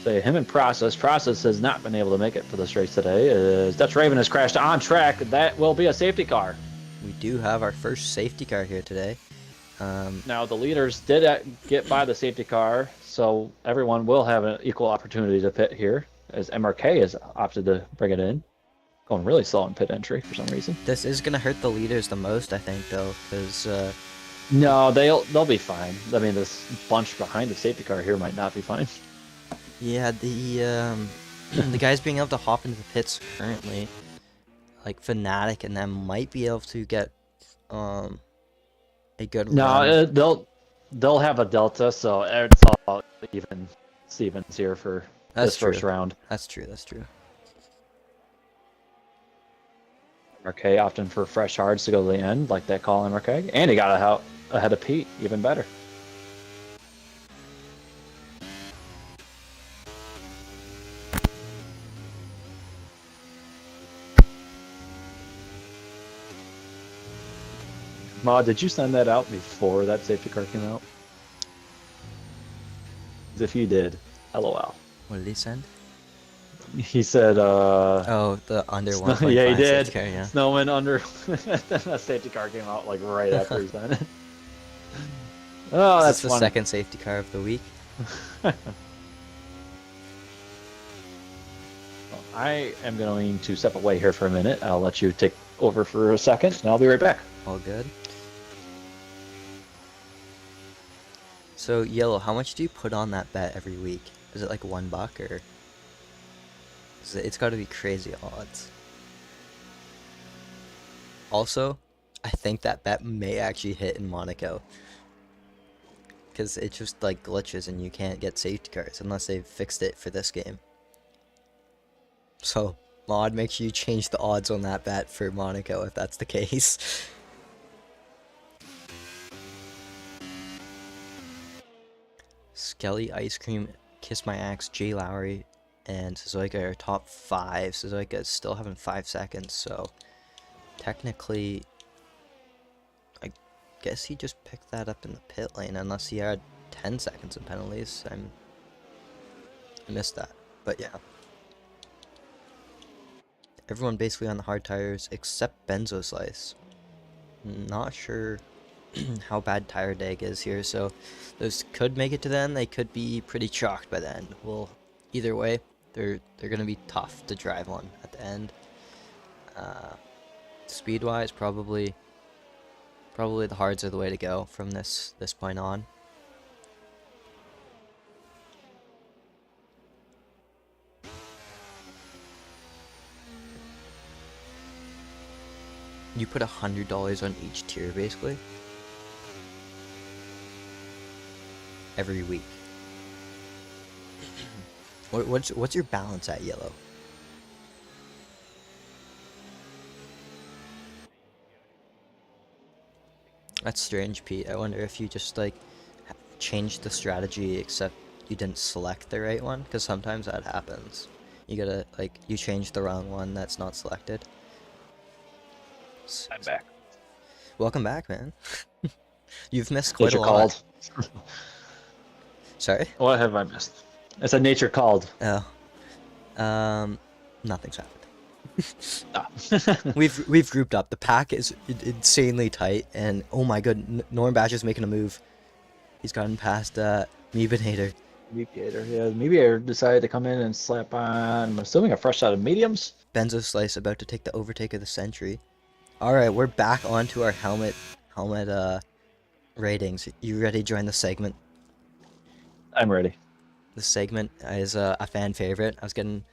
Say him and Process. Process has not been able to make it for this race today. As Dutch Raven has crashed on track. That will be a safety car. We do have our first safety car here today. Now the leaders did get by the safety car, so everyone will have an equal opportunity to pit here, as MRK has opted to bring it in. Going really slow in pit entry for some reason. This is gonna hurt the leaders the most, I think, though, because No, they'll be fine. I mean, this bunch behind the safety car here might not be fine. yeah, the guys being able to hop into the pits currently, like Fnatic and them, might be able to get a good run. No, they'll have a delta, so it's all even Stevens here for this first round. That's true. That's true. MRK opting for fresh hards to go to the end, like that call MRK, and he got out ahead of Pete, even better. Ma, did you send that out before that safety car came out? If you did, LOL. What did he send? He said, Oh, the under 1.5 yeah, he did. safety car, yeah. Snowman under. That safety car came out like right after he sent it. Oh, that's This is the funny. second safety car of the week. I am going to step away here for a minute. I'll let you take over for a second, and I'll be right back. All good. So, Yellow, how much do you put on that bet every week? Is it like $1 or? It's got to be crazy odds. Also, I think that bet may actually hit in Monaco. Because it just like glitches and you can't get safety cars unless they've fixed it for this game. So, Mod, make sure you change the odds on that bet for Monaco if that's the case. Skelly, Ice Cream, Kiss My Axe, Jay Lowry, and Suzuka are top 5. Suzuka is still having 5 seconds, so technically, I guess he just picked that up in the pit lane, unless he had 10 seconds in penalties. I missed that, but yeah. Everyone basically on the hard tires except Benzo Slice. Not sure how bad tire dag is here, so those could make it to the end. They could be pretty chalked by the end. Well, either way, they're gonna be tough to drive on at the end. Speed wise, probably the hards are the way to go from this point on. You put $100 on each tier basically every week. What's your balance at, Yellow? That's strange, Pete. I wonder if you just like changed the strategy except you didn't select the right one, because sometimes that happens. You gotta, like, you change the wrong one that's not selected. I'm back. Welcome back, man. You've missed quite a Nature lot. called. Sorry? What have I missed? I said nature called. Oh. Nothing's happened. Ah. We've grouped up. The pack is insanely tight, and oh my god, Norm Bash is making a move. He's gotten past Meebinator. Mediator, yeah. Mediator decided to come in and slap on, I'm assuming, a fresh shot of mediums. Benzo Slice about to take the overtake of the century. Alright, we're back onto our helmet ratings. You ready to join the segment? I'm ready. This segment is a fan favorite. I was getting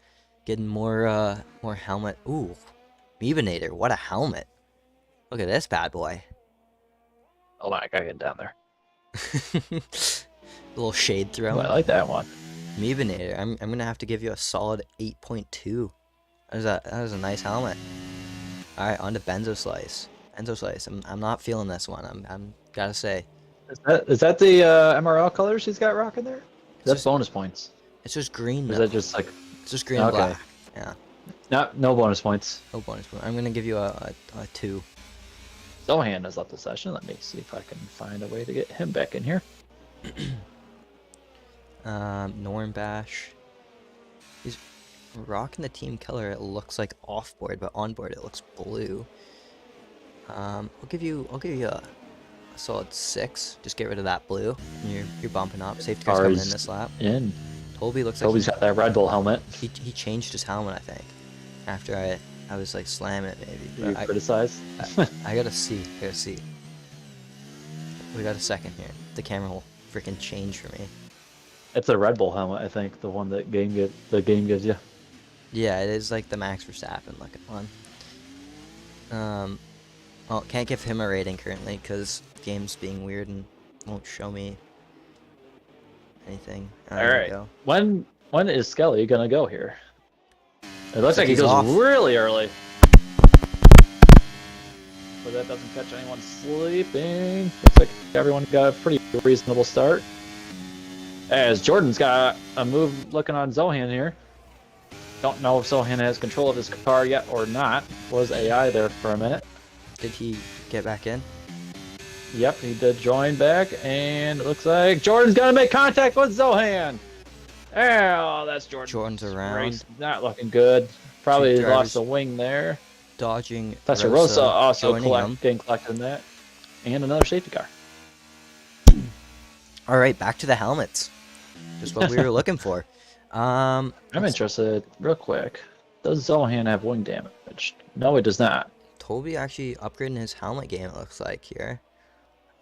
more helmet. Ooh, Meebinator, what a helmet! Look at this bad boy. Hold on, I gotta get down there. A little shade throw. Oh, I like that one. Meebinator, I'm gonna have to give you a solid 8.2. That was a nice helmet. All right, on to Benzo Slice. Benzo Slice. I'm not feeling this one. I'm gotta say. Is that the MRL colors he's got rocking there? That's just- bonus points. It's just green. Or is Though. that just like It's just green and Okay. black. Yeah. no bonus points? No bonus point. I'm gonna give you a 2. Zohan has left the session. Let me see if I can find a way to get him back in here. Norm Bash. He's rocking the team color. It looks like off board, but on board it looks blue. I'll give you a solid 6. Just get rid of that blue. You're bumping up. Safety car's coming in this lap. In. Toby looks Toby's like got that Red Bull helmet. he changed his helmet, I think. After I was like slamming it maybe. You But criticize? I gotta see. We got a second here. The camera will freaking change for me. It's a Red Bull helmet, I think, the one that the game gives you. Yeah, it is like the Max Verstappen looking one. Well, can't give him a rating currently because game's being weird and won't show me anything. All There we right. go. When is Skelly gonna go here? It looks like he he's goes off. really early. But that doesn't catch anyone sleeping. Looks like everyone got a pretty reasonable start. As Jordan's got a move looking on Zohan here. Don't know if Zohan has control of his car yet or not. Was AI there for a minute. Did he get back in? Yep, he did join back, and it looks like Jordan's gonna make contact with Zohan. Oh, that's Jordan. Jordan's around. Race not looking good. Probably Two drivers lost a wing there. Dodging. Testarossa also joining him. getting collected in that. And another safety car. All right, back to the helmets. Just what we were looking for. I'm interested, real quick. Does Zohan have wing damage? No, it does not. Toby actually upgrading his helmet game, it looks like here.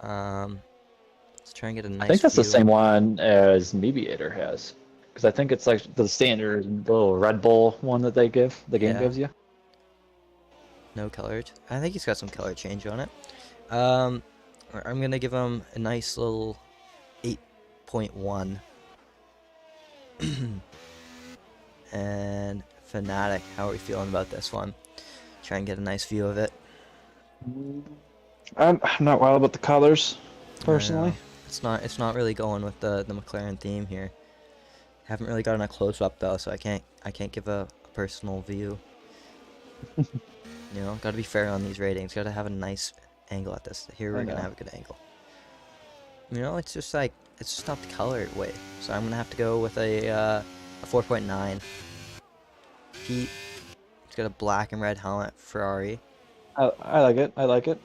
Let's try and get a nice I think that's the view. same one as Mediator has. Because I think it's like the standard little Red Bull one that the game Yeah. gives you. No color. I think he's got some color change on it. I'm gonna give him a nice little 8.1. And Fnatic, how are we feeling about this one? Try and get a nice view of it. I'm not wild about the colors, personally. It's not really going with the McLaren theme here. Haven't really gotten a close up though, so I can't give a personal view. You know, gotta be fair on these ratings. Gotta have a nice angle at this. Here we're gonna have a good angle. You know, it's just not the color way. So I'm gonna have to go with a 4.9. Pete, he's got a black and red helmet. Ferrari. I like it. I like it.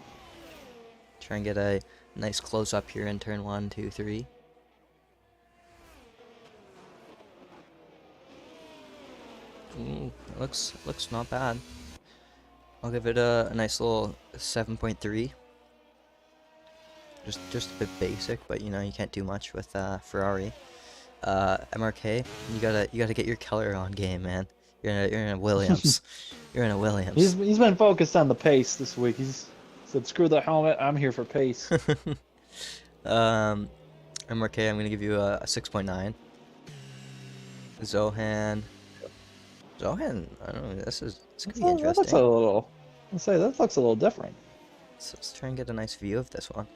Try and get a nice close up here in turn 1, 2, 3. Ooh, looks not bad. I'll give it a nice little 7.3. Just a bit basic, but you know you can't do much with Ferrari. MRK, you gotta get your color on game, man. You're in a Williams. You're in a Williams. He's been focused on the pace this week. He's said, "Screw the helmet. I'm here for pace." MRK, I'm gonna give you a 6.9. Zohan, I don't know. It's gonna be That looks interesting. a little. I'll say that looks a little different. So let's try and get a nice view of this one.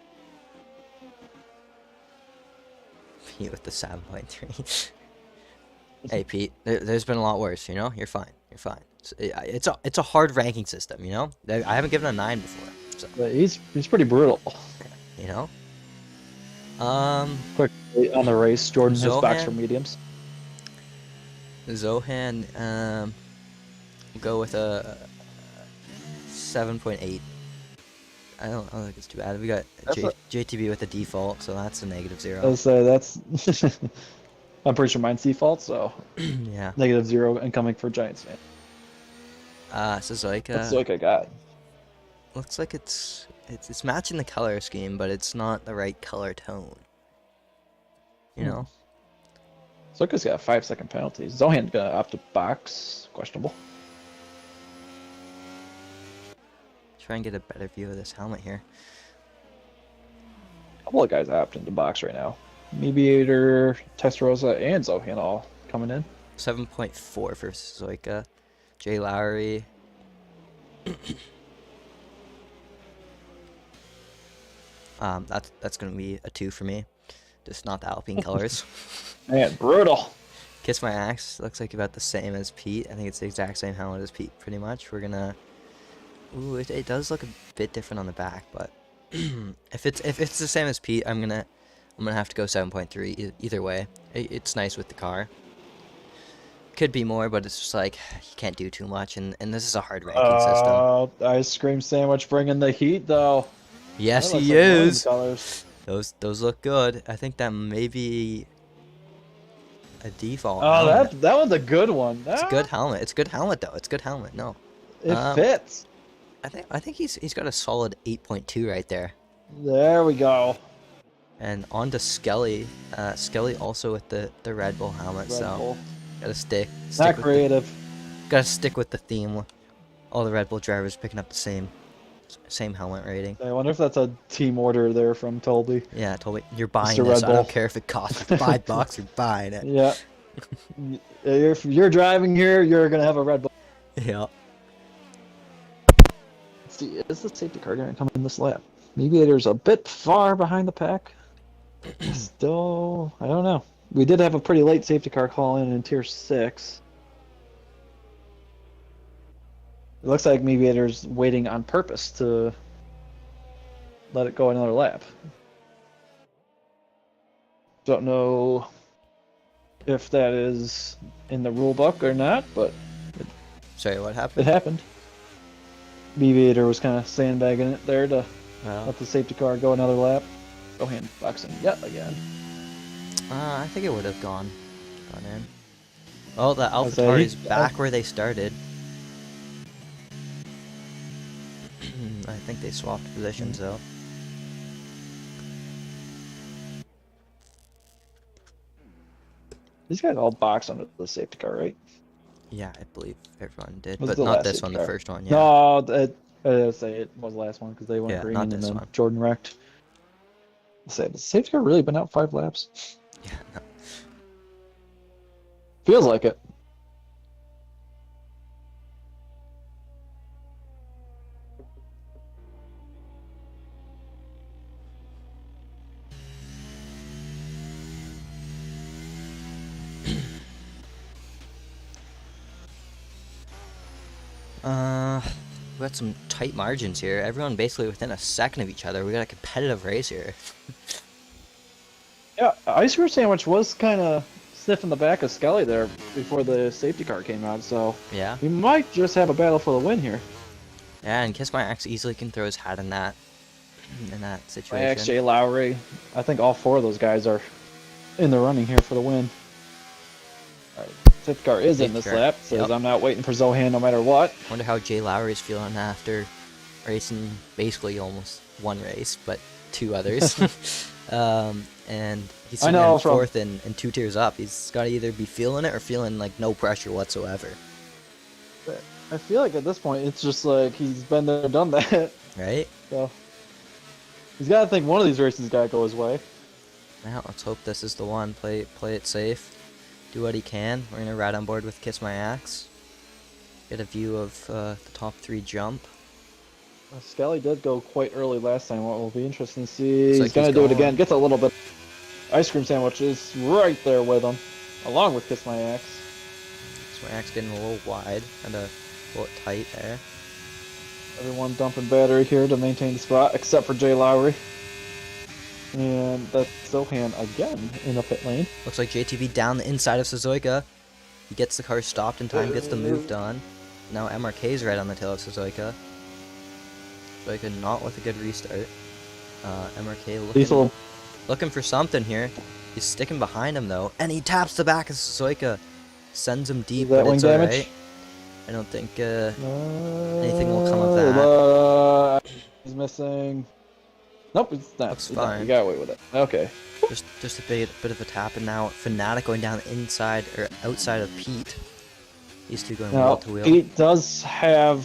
View with the 7.3. Hey Pete, there's been a lot worse. You know, you're fine. You're fine. It's a hard ranking system. You know, I haven't given a 9 before. So But he's pretty brutal. you know, um, Quick on the race, Jordan his box for Zohan, mediums. Zohan, we'll go with a 7.8. I don't think it's too bad. We got That's a, JTB with a default, so that's a -0. let's say that's. I'm pretty sure mine's default, so Yeah. -0 incoming for Giants fan. That's Suzuka like I got. looks like it's matching the color scheme, but it's not the right color tone. You know. Suzuka's got a 5-second penalty. Zohan gonna opt to box. Questionable. Try and get a better view of this helmet here. A couple of guys opt into box right now. Mediator, Testarossa, and Zohan all coming in. 7.4 for Suzuka. Jay Lowry. That's gonna be a 2 for me. Just not the Alpine colors. Man, brutal. Kiss My Axe looks like about the same as Pete. I think it's the exact same helmet as Pete, pretty much. We're gonna. Ooh, it does look a bit different on the back, but if it's the same as Pete, I'm gonna have to go 7.3 either way. It's nice with the car. Could be more, but it's just like you can't do too much, and this is a hard ranking system. Ice cream sandwich bringing the heat though. Yes, That looks he like Williams is. colors. Those look good. I think that may be a default Oh, helmet. that one's a good one. It's a good helmet. It's a good helmet though. It's a good helmet. No, It fits. I think he's got a solid 8.2 right there. There we go. And on to Skelly. Skelly also with the Red Bull helmet. Red So Bull. gotta stick Not with creative. gotta stick with the theme. All the Red Bull drivers picking up the same helmet rating. I wonder if that's a team order there from Tolby. Yeah, totally. You're buying Mr. this. Red I don't Bull. care if it costs $5. You're buying it. Yeah. If you're driving here, you're gonna have a Red Bull. Yeah. Let's see, is the safety car gonna come in this lap? Mediator's a bit far behind the pack. Still, I don't know. We did have a pretty late safety car call in Tier 6. It looks like Mediator's waiting on purpose to let it go another lap. Don't know if that is in the rule book or not, but Sorry, what it happened? happened. Mediator was kind of sandbagging it there to Well, let the safety car go another lap. Go hand boxing yet again. I think it would have gone in. Oh, the say, AlphaTauri's back where they started. I think they swapped positions though. These guys all box under the safety car, right? Yeah, I believe everyone did, Was but the not last this safety one, the car? first one. Yeah. No, I'd say it was the last one because they went Yeah, green not and this then one. Jordan wrecked. Say, the safety car really been out 5 laps? Yeah. No. Feels like it. We got some tight margins here. Everyone basically within a second of each other. We got a competitive race here. Yeah, ice cream sandwich was kind of sniffing the back of Skelly there before the safety car came out, so Yeah. we might just have a battle for the win here. Yeah, and Kiss My Axe easily can throw his hat in that situation. Max, Jay Lowry, I think all 4 of those guys are in the running here for the win. All right, safety car is in Safety this car. lap, says Yep. I'm not waiting for Zohan no matter what. Wonder how Jay Lowry's feeling after racing basically almost one race, but 2 others. And he's I sitting know in from- 4th and 2 tiers up. He's got to either be feeling it or feeling like no pressure whatsoever, I feel like at this point it's just like he's been there, done that. right? So he's got to think one of these races got to go his way. Now let's hope this is the one. Play it safe. Do what he can. We're gonna ride on board with Kiss My Axe. Get a view of the top 3 jump. Skelly did go quite early last time. What will be interesting to see. Looks He's like going to he's do it going. again. Gets a little bit. Ice cream sandwich is right there with him. along with Kiss My Axe. So my axe getting a little wide and a little tight there. Everyone dumping battery here to maintain the spot, except for Jay Lowry. And that's Sohan again in the pit lane. Looks like JTV down the inside of Suzuka. He gets the car stopped in time, gets the move done. Now MRK's right on the tail of Suzuka. Suzuka not with a good restart. MRK looking for something here. He's sticking behind him though, and he taps the back of Suzuka. Sends him deep, but it's alright. I don't think anything will come of that. He's missing. Nope, it's not. Looks fine. You got away with it. Okay. Just a bit of a tap, and now Fnatic going down inside or outside of Pete. These two going wheel to wheel. Pete does have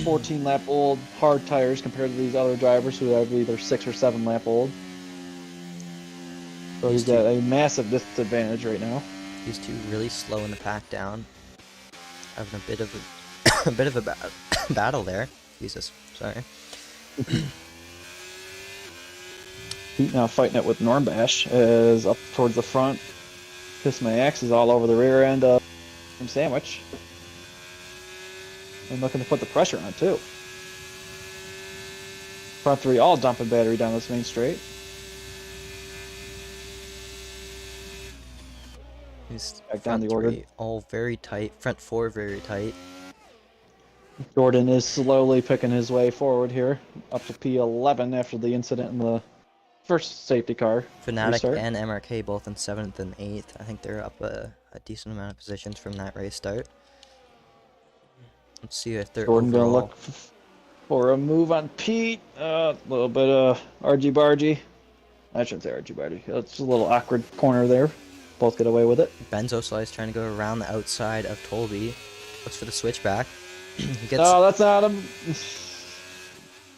14 lap old hard tires compared to these other drivers who have either 6 or 7 lap old. So he's got a massive disadvantage right now. These two really slowing the pack down, having a bit of a battle there. Jesus, sorry. Pete now fighting it with Normbash is up towards the front. Kiss My Axe is all over the rear end of Sandwich. And looking to put the pressure on too. Front 3 all dumping battery down this main straight. He's back down the order. order. All very tight. Front 4 very tight. Jordan is slowly picking his way forward here, up to P11 after the incident in the first safety car. Fnatic restart. and MRK both in 7th and 8th. I think they're up a decent amount of positions from that race start. Let's see if they're Jordan overall. gonna look for a move on Pete. A little bit of argy-bargy. I shouldn't say argy-bargy. It's a little awkward corner there. Both get away with it. Benzo Slice trying to go around the outside of Tolby. Looks for the switchback. He gets... No, that's not him.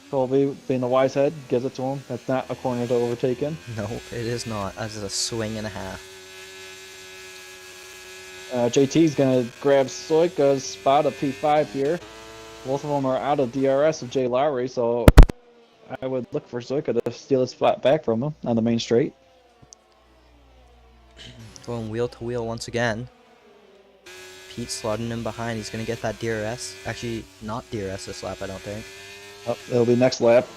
Colby, being the wise head, gives it to him. That's not a corner to overtake in. No, it is not. That's a swing and a half. JT's going to grab Soika's spot of P5 here. Both of them are out of DRS of Jay Lowry, so I would look for Soika to steal his spot back from him on the main straight. Going wheel to wheel once again. Pete slotting him behind. He's going to get that DRS. Actually, not DRS this lap, I don't think. Oh, it'll be next lap.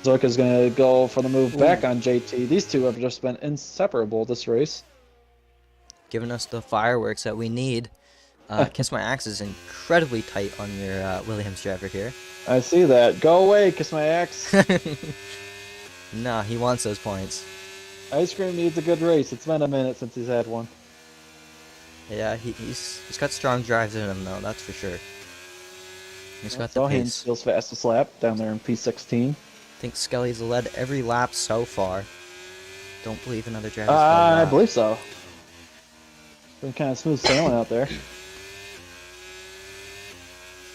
Zoika's going to go for the move back on JT. These two have just been inseparable this race. Giving us the fireworks that we need. Kiss My Axe is incredibly tight on your Williams driver here. I see that. Go away, Kiss My Axe. Nah, he wants those points. Ice Cream needs a good race. It's been a minute since he's had one. Yeah, he's got strong drives in him though, that's for sure. He's got the Sohan pace. steals fastest lap down there in P16. I think Skelly's led every lap so far. Don't believe another driver's I believe so. Been kind of smooth sailing out there.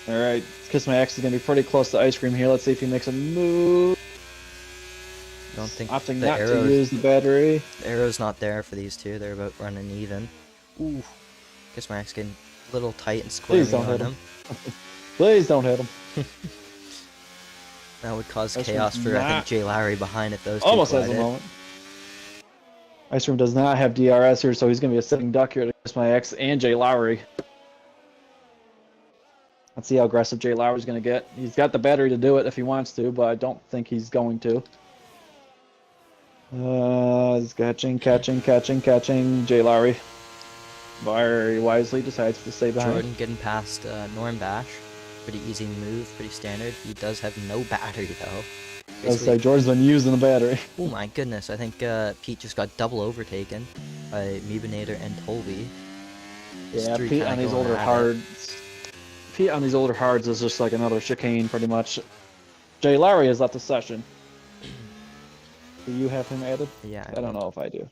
Alright, Kiss My Axe is going to be pretty close to Ice Cream here. Let's see if he makes a move. Don't think opting the not arrow, to use the battery. The arrow's not there for these two. They're about running even. Ooh. Kiss My Axe getting a little tight and squirming on him. Please don't hit him. That would cause chaos for, I think, Jay Lowry behind if those two almost has a collided. moment. Ice Cream does not have DRS here, so he's going to be a sitting duck here to Kiss My Axe and Jay Lowry. Let's see how aggressive Jay Lowry's going to get. He's got the battery to do it if he wants to, but I don't think he's going to. He's catching. Jay Lowry very wisely decides to stay behind. Jordan getting past Normbash. Pretty easy move, pretty standard. He does have no battery though. I was like, Jordan's been using the battery. Oh my goodness, I think Pete just got double overtaken by Meebinator and Tolby. Yeah, Pete on these older hards. Pete on these older hards is just like another chicane pretty much. Jay Lowry has left the session. Do you have him added? Yeah. I don't know if I do.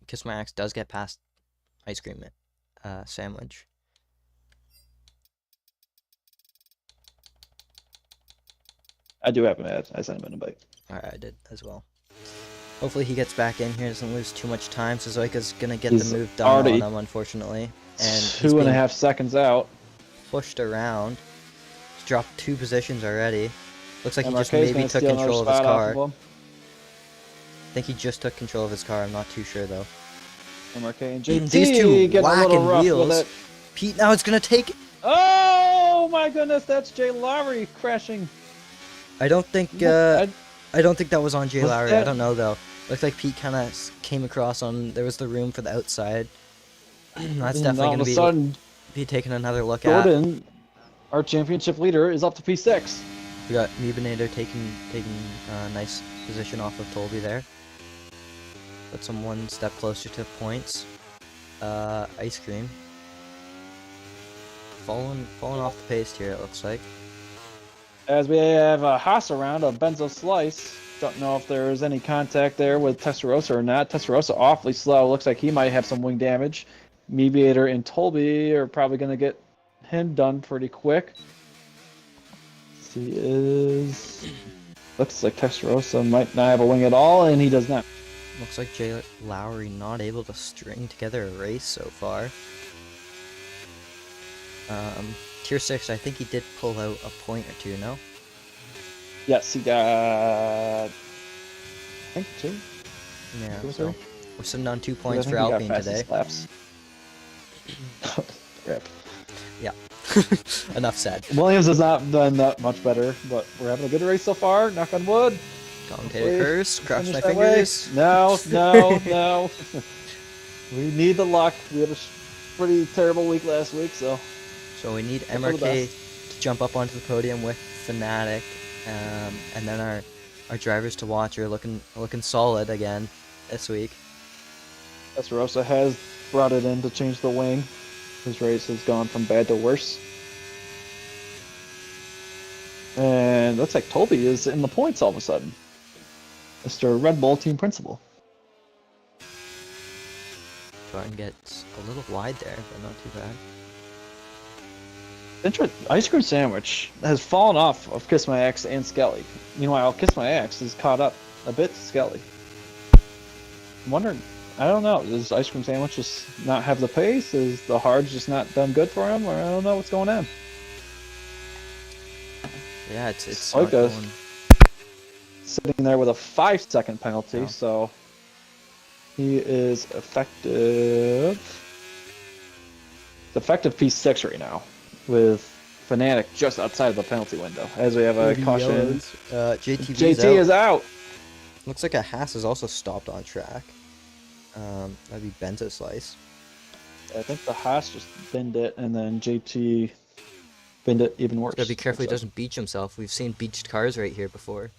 Kiss My Axe does get past Ice Cream Sandwich. I do have him added. I sent him an invite. Alright, I did as well. Hopefully he gets back in here, doesn't lose too much time. Suzuka's gonna get the move done on him, unfortunately. And 2.5 seconds out. Pushed around. He's dropped 2 positions already. Looks like he just MRK's maybe took control of his car. Of I think he just took control of his car, I'm not too sure though. MRK and These JT two getting a little whacking rough wheels. with it. Pete now it's gonna take. Oh my goodness, that's Jay Lowry crashing. I don't think. I, I don't think that was on Jay was Lowry. I that don't know though. Looked like Pete kind of came across on. There was the room for the outside. That's and definitely all of gonna a sudden be taking another look at. Jordan, our championship leader, is up to P6. We got Mebanator taking a nice position off of Tolby there. Puts him one step closer to points. Ice Cream. Falling off the pace here, it looks like. As we have a Haas around, a Benzo Slice. Don't know if there's any contact there with Testarossa or not. Testarossa awfully slow. Looks like he might have some wing damage. Mediator and Tolby are probably going to get him done pretty quick. He is... Looks like Testarossa might not have a wing at all, and he does not. Looks like Jay Lowry not able to string together a race so far. Tier 6, I think he did pull out a point or two, no? Yes, he got... I think 2. Yeah, Two, so three? we're sitting on 2 I points think for he got Alpine fastest today. laps. Crap. Yeah. Enough said. Williams has not done that much better, but we're having a good race so far. Knock on wood. Commentator curse, cross Finish my that way. fingers. No. We need the luck. We had a pretty terrible week last week, so. So we need Hope for the MRK best. to jump up onto the podium with Fnatic, and then our drivers to watch are looking solid again this week. Testarossa has brought it in to change the wing. His race has gone from bad to worse. And looks like Tolby is in the points all of a sudden. Mr. Red Bull team principal. Jordan gets a little wide there, but not too bad. Ice cream sandwich has fallen off of Kiss My Ex and Skelly. Meanwhile, Kiss My Ex is caught up a bit to Skelly. I'm wondering, I don't know, does Ice Cream Sandwich just not have the pace? Is the hards just not done good for him? Or I don't know what's going on. Yeah, it's Soika not going. sitting there with a 5-second penalty, Oh. so he is effective. It's effective P6 right now, with Fnatic just outside the penalty window. As we have a caution. JTV's JT out. is out. Looks like a Haas is also stopped on track. That'd be Benzo Slice. I think the Haas just binned it, and then JT binned it even worse. Gotta be careful he Looks doesn't beach himself. We've seen beached cars right here before.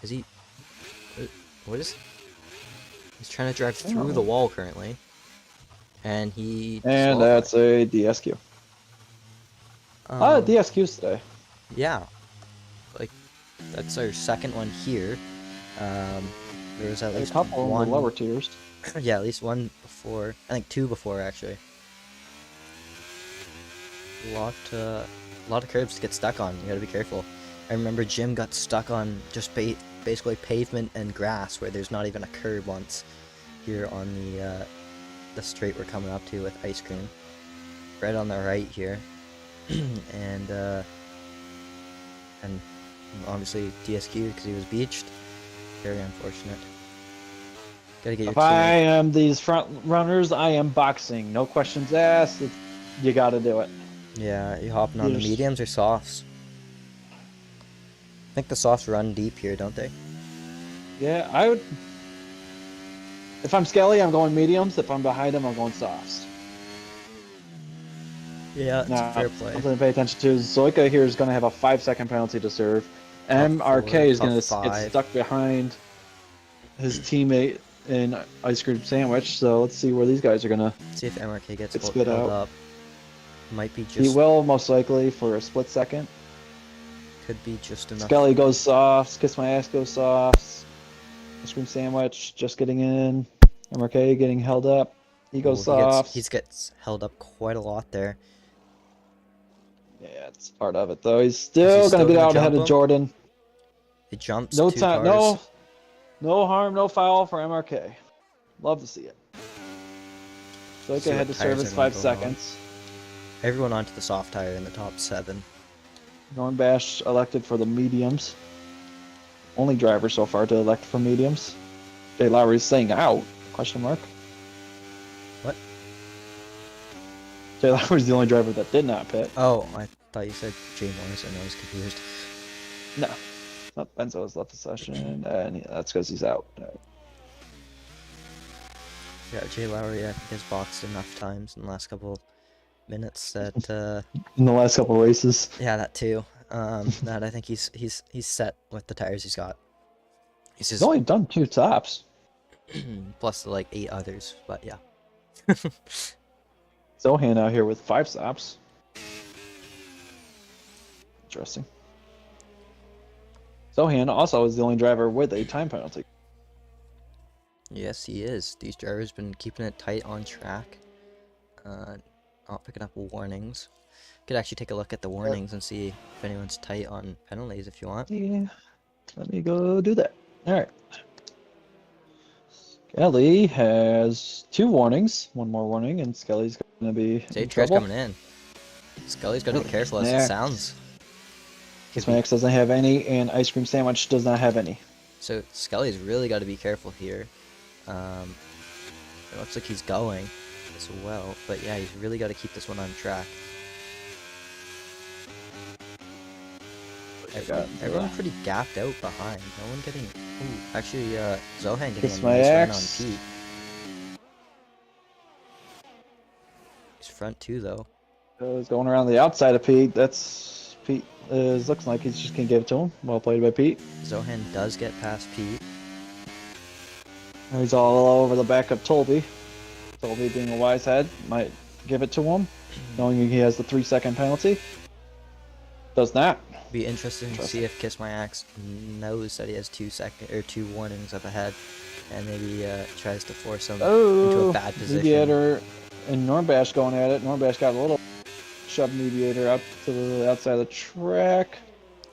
Is he? What is? He's trying to drive through the wall currently, and he. like. And that's a DSQ. DSQs today. Yeah, like that's our second one here. There was at A least couple one in the lower tiers. Yeah, at least one before. I think 2 before actually. A lot of curbs to get stuck on. You gotta be careful. I remember Jim got stuck on just basically pavement and grass where there's not even a curb once. Here on the straight we're coming up to with Ice Cream, right on the right here, and obviously DSQ because he was beached. Very unfortunate. Gotta get your If I am these front runners, I am boxing. No questions asked. You gotta do it. Yeah, you hopping on the Yes. mediums or softs? I think the softs run deep here, don't they? Yeah, I would. If I'm Skelly, I'm going mediums. If I'm behind him, I'm going softs. Yeah, it's Now, a fair play. something to pay attention to. Zoika here is going to have a 5-second penalty to serve. MRK is top going to get five. stuck behind his teammate in Ice Cream Sandwich. So let's see where these guys are going to. See if MRK gets It's held spit out. up. Might be He just. will most likely for a split second. Could be just enough. Skelly goes soft. Kiss My Ass goes soft. Ice Cream Sandwich just getting in. MRK getting held up. He goes soft. He gets held up quite a lot there. Yeah, it's part of it though. He's still going to get out ahead of Jordan. He jumps No 2 time, cars. no harm, no foul for MRK. Love to see it. So See I had what to tires service are gonna 5 go on. seconds. Everyone onto the soft tire in the top 7. Norm Bash elected for the mediums. Only driver so far to elect for mediums. Jay Lowry's saying out? Question mark. What? Jay Lowry's the only driver that did not pit. Oh, I thought you said Jay Morris, and I was confused. No. Oh, Benzo has left the session, and that's because he's out. Yeah, Jay Lowry, I think, has boxed enough times in the last couple minutes that, In the last couple races. yeah, that too. That I think he's set with the tires he's got. He's only done 2 tops. Plus like 8 others, but yeah. Zohan out here with 5 stops. Interesting. Zohan also is the only driver with a time penalty. Yes, he is. These drivers been keeping it tight on track. Not picking up warnings. Could actually take a look at the warnings and see if anyone's tight on penalties if you want. Yeah, let me go do that. All right. Skelly has 2 warnings, 1 more warning, and Skelly's going to be Safety in car's trouble. coming in. Scully's got to be Really? careful as it Next. sounds. Max doesn't have any, and Ice Cream Sandwich does not have any. So Scully's really got to be careful here. It looks like he's going as well, but yeah, he's really got to keep this one on track. Everyone pretty gapped out behind. No one getting. Ooh, actually, Zohan getting Kiss a my nice run on axe. Pete. He's front two though. He's going around the outside of Pete. That's Pete. Looks like he's just gonna give it to him. Well played by Pete. Zohan does get past Pete. He's all over the back of Tolby. Tolby, being a wise head, might give it to him, knowing he has the 3-second penalty. Does not. Be interesting to see if Kiss My Axe knows that he has 2 warnings up ahead, and maybe tries to force him into a bad position. Mediator and Norbash going at it. Norbash got a little shove Mediator up to the outside of the track.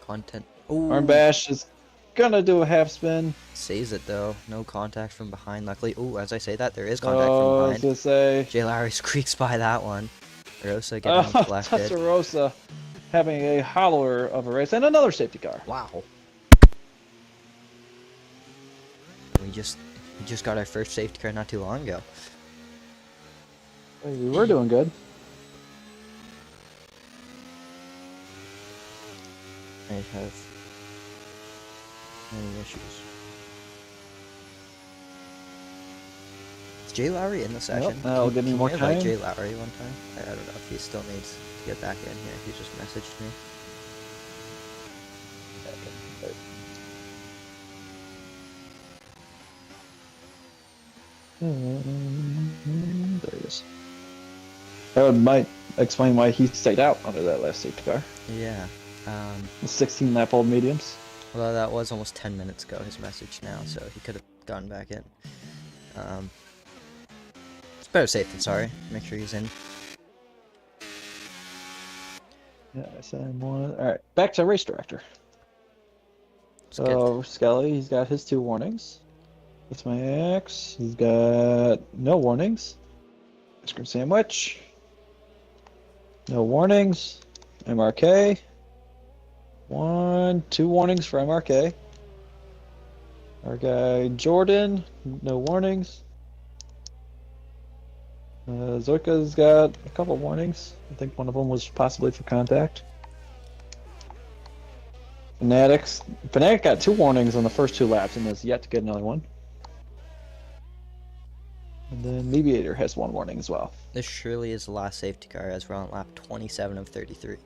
Content. Ooh. Norbash is gonna do a half spin. Saves it though. No contact from behind. Luckily, ooh, as I say that, there is contact I from was behind. gonna say. Jay Lowry squeaks by that one. Rosa getting deflected. Testarossa having a howler of a race and another safety car. Wow. We just got our first safety car not too long ago. We were doing good. I have many issues. Is Jay Lowry in the session? That'll give me more Can you invite time. Jay Lowry one time? I don't know if he still needs to get back in here. He just messaged me. There he is. That might explain why he stayed out under that last safety car. Yeah. The 16-lap-old mediums. Although that was almost 10 minutes ago, his message now, so he could have gone back in. It's better safe than sorry. Make sure he's in. Yeah, I said one. All right, back to race director. So Skelly, he's got his 2 warnings. That's my axe. He's got no warnings. Ice cream sandwich. No warnings. MRK. 2 warnings for MRK. Our guy Jordan, no warnings. Zoika's got a couple warnings. I think one of them was possibly for contact. Fanatic got 2 warnings on the first 2 laps and has yet to get another one. And then Mediator has 1 warning as well. This surely is the last safety car as we're on lap 27 of 33.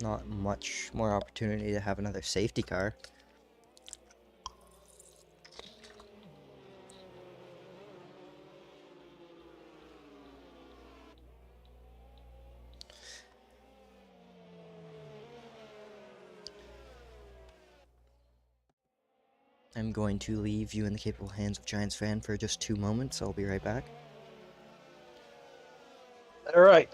Not much more opportunity to have another safety car. I'm going to leave you in the capable hands of Giants fan for just 2 moments. I'll be right back. All right.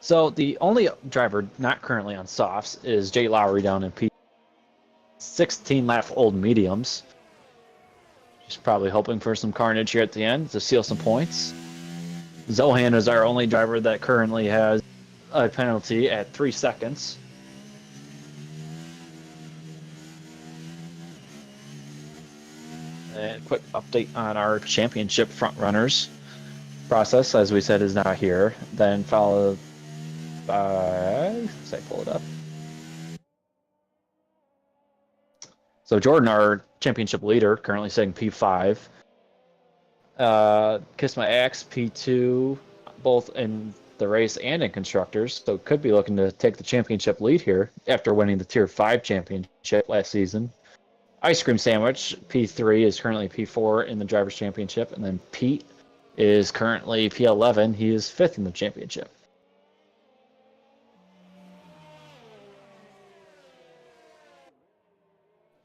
So the only driver not currently on softs is Jay Lowry down in P. 16-lap-old mediums. He's probably hoping for some carnage here at the end to seal some points. Zohan is our only driver that currently has a penalty at 3 seconds. And quick update on our championship front runners. Process, as we said, is not here. Then followed by, let's say, pull it up. So Jordan, our championship leader, currently sitting P5. Kiss My Axe, P2, both in the race and in constructors. So could be looking to take the championship lead here after winning the Tier 5 championship last season. Ice Cream Sandwich, P3, is currently P4 in the Drivers' Championship. And then Pete is currently P11. He is 5th in the championship.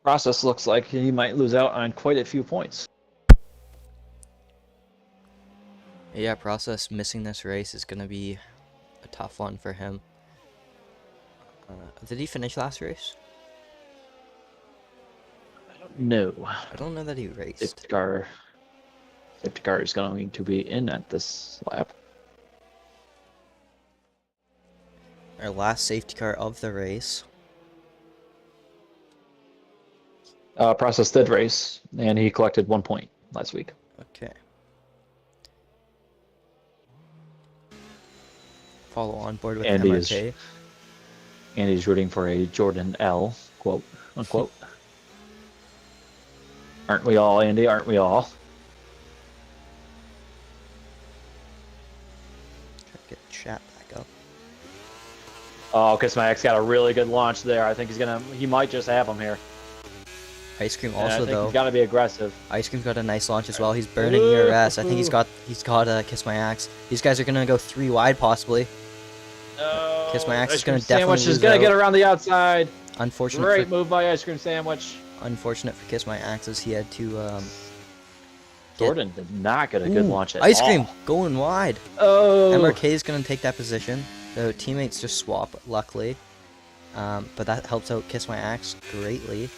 Process looks like he might lose out on quite a few points. Yeah, Process missing this race is going to be a tough one for him. Did he finish last race? No. I don't know that he raced. Safety car is going to be in at this lap. Our last safety car of the race. Process did race, and he collected 1 point last week. Okay. Follow on board with MRK. Andy's rooting for a Jordan L, quote unquote. Aren't we all, Andy? Aren't we all? Try to get chat back up. Oh, Kiss My X got a really good launch there. I think he might just have him here. Ice Cream And also, though. He's got to be aggressive. Ice Cream's got a nice launch as well. He's burning ERS. I think he's got Kiss My Axe. These guys are gonna go 3 wide possibly. No. Kiss My Axe is gonna Sandwich definitely is gonna get around the outside. Unfortunate. Great move by Ice Cream Sandwich. Unfortunate for Kiss My Axe as he had to. Jordan did not get a good launch at Ice all. Cream going wide. Oh. MRK is gonna take that position. The teammates just swap, luckily. But that helps out Kiss My Axe greatly.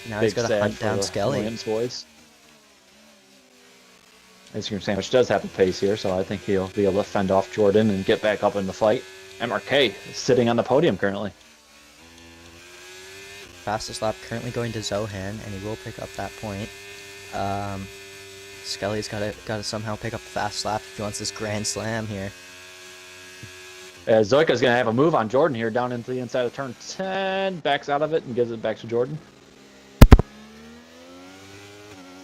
Now he's got to hunt down Skelly. Williams boys. Ice Cream Sandwich does have the pace here, so I think he'll be able to fend off Jordan and get back up in the fight. MRK is sitting on the podium currently. Fastest lap currently going to Zohan, and he will pick up that point. Skelly's got to somehow pick up the fast lap if he wants this Grand Slam here. Zoika's going to have a move on Jordan here down into the inside of turn 10, backs out of it and gives it back to Jordan.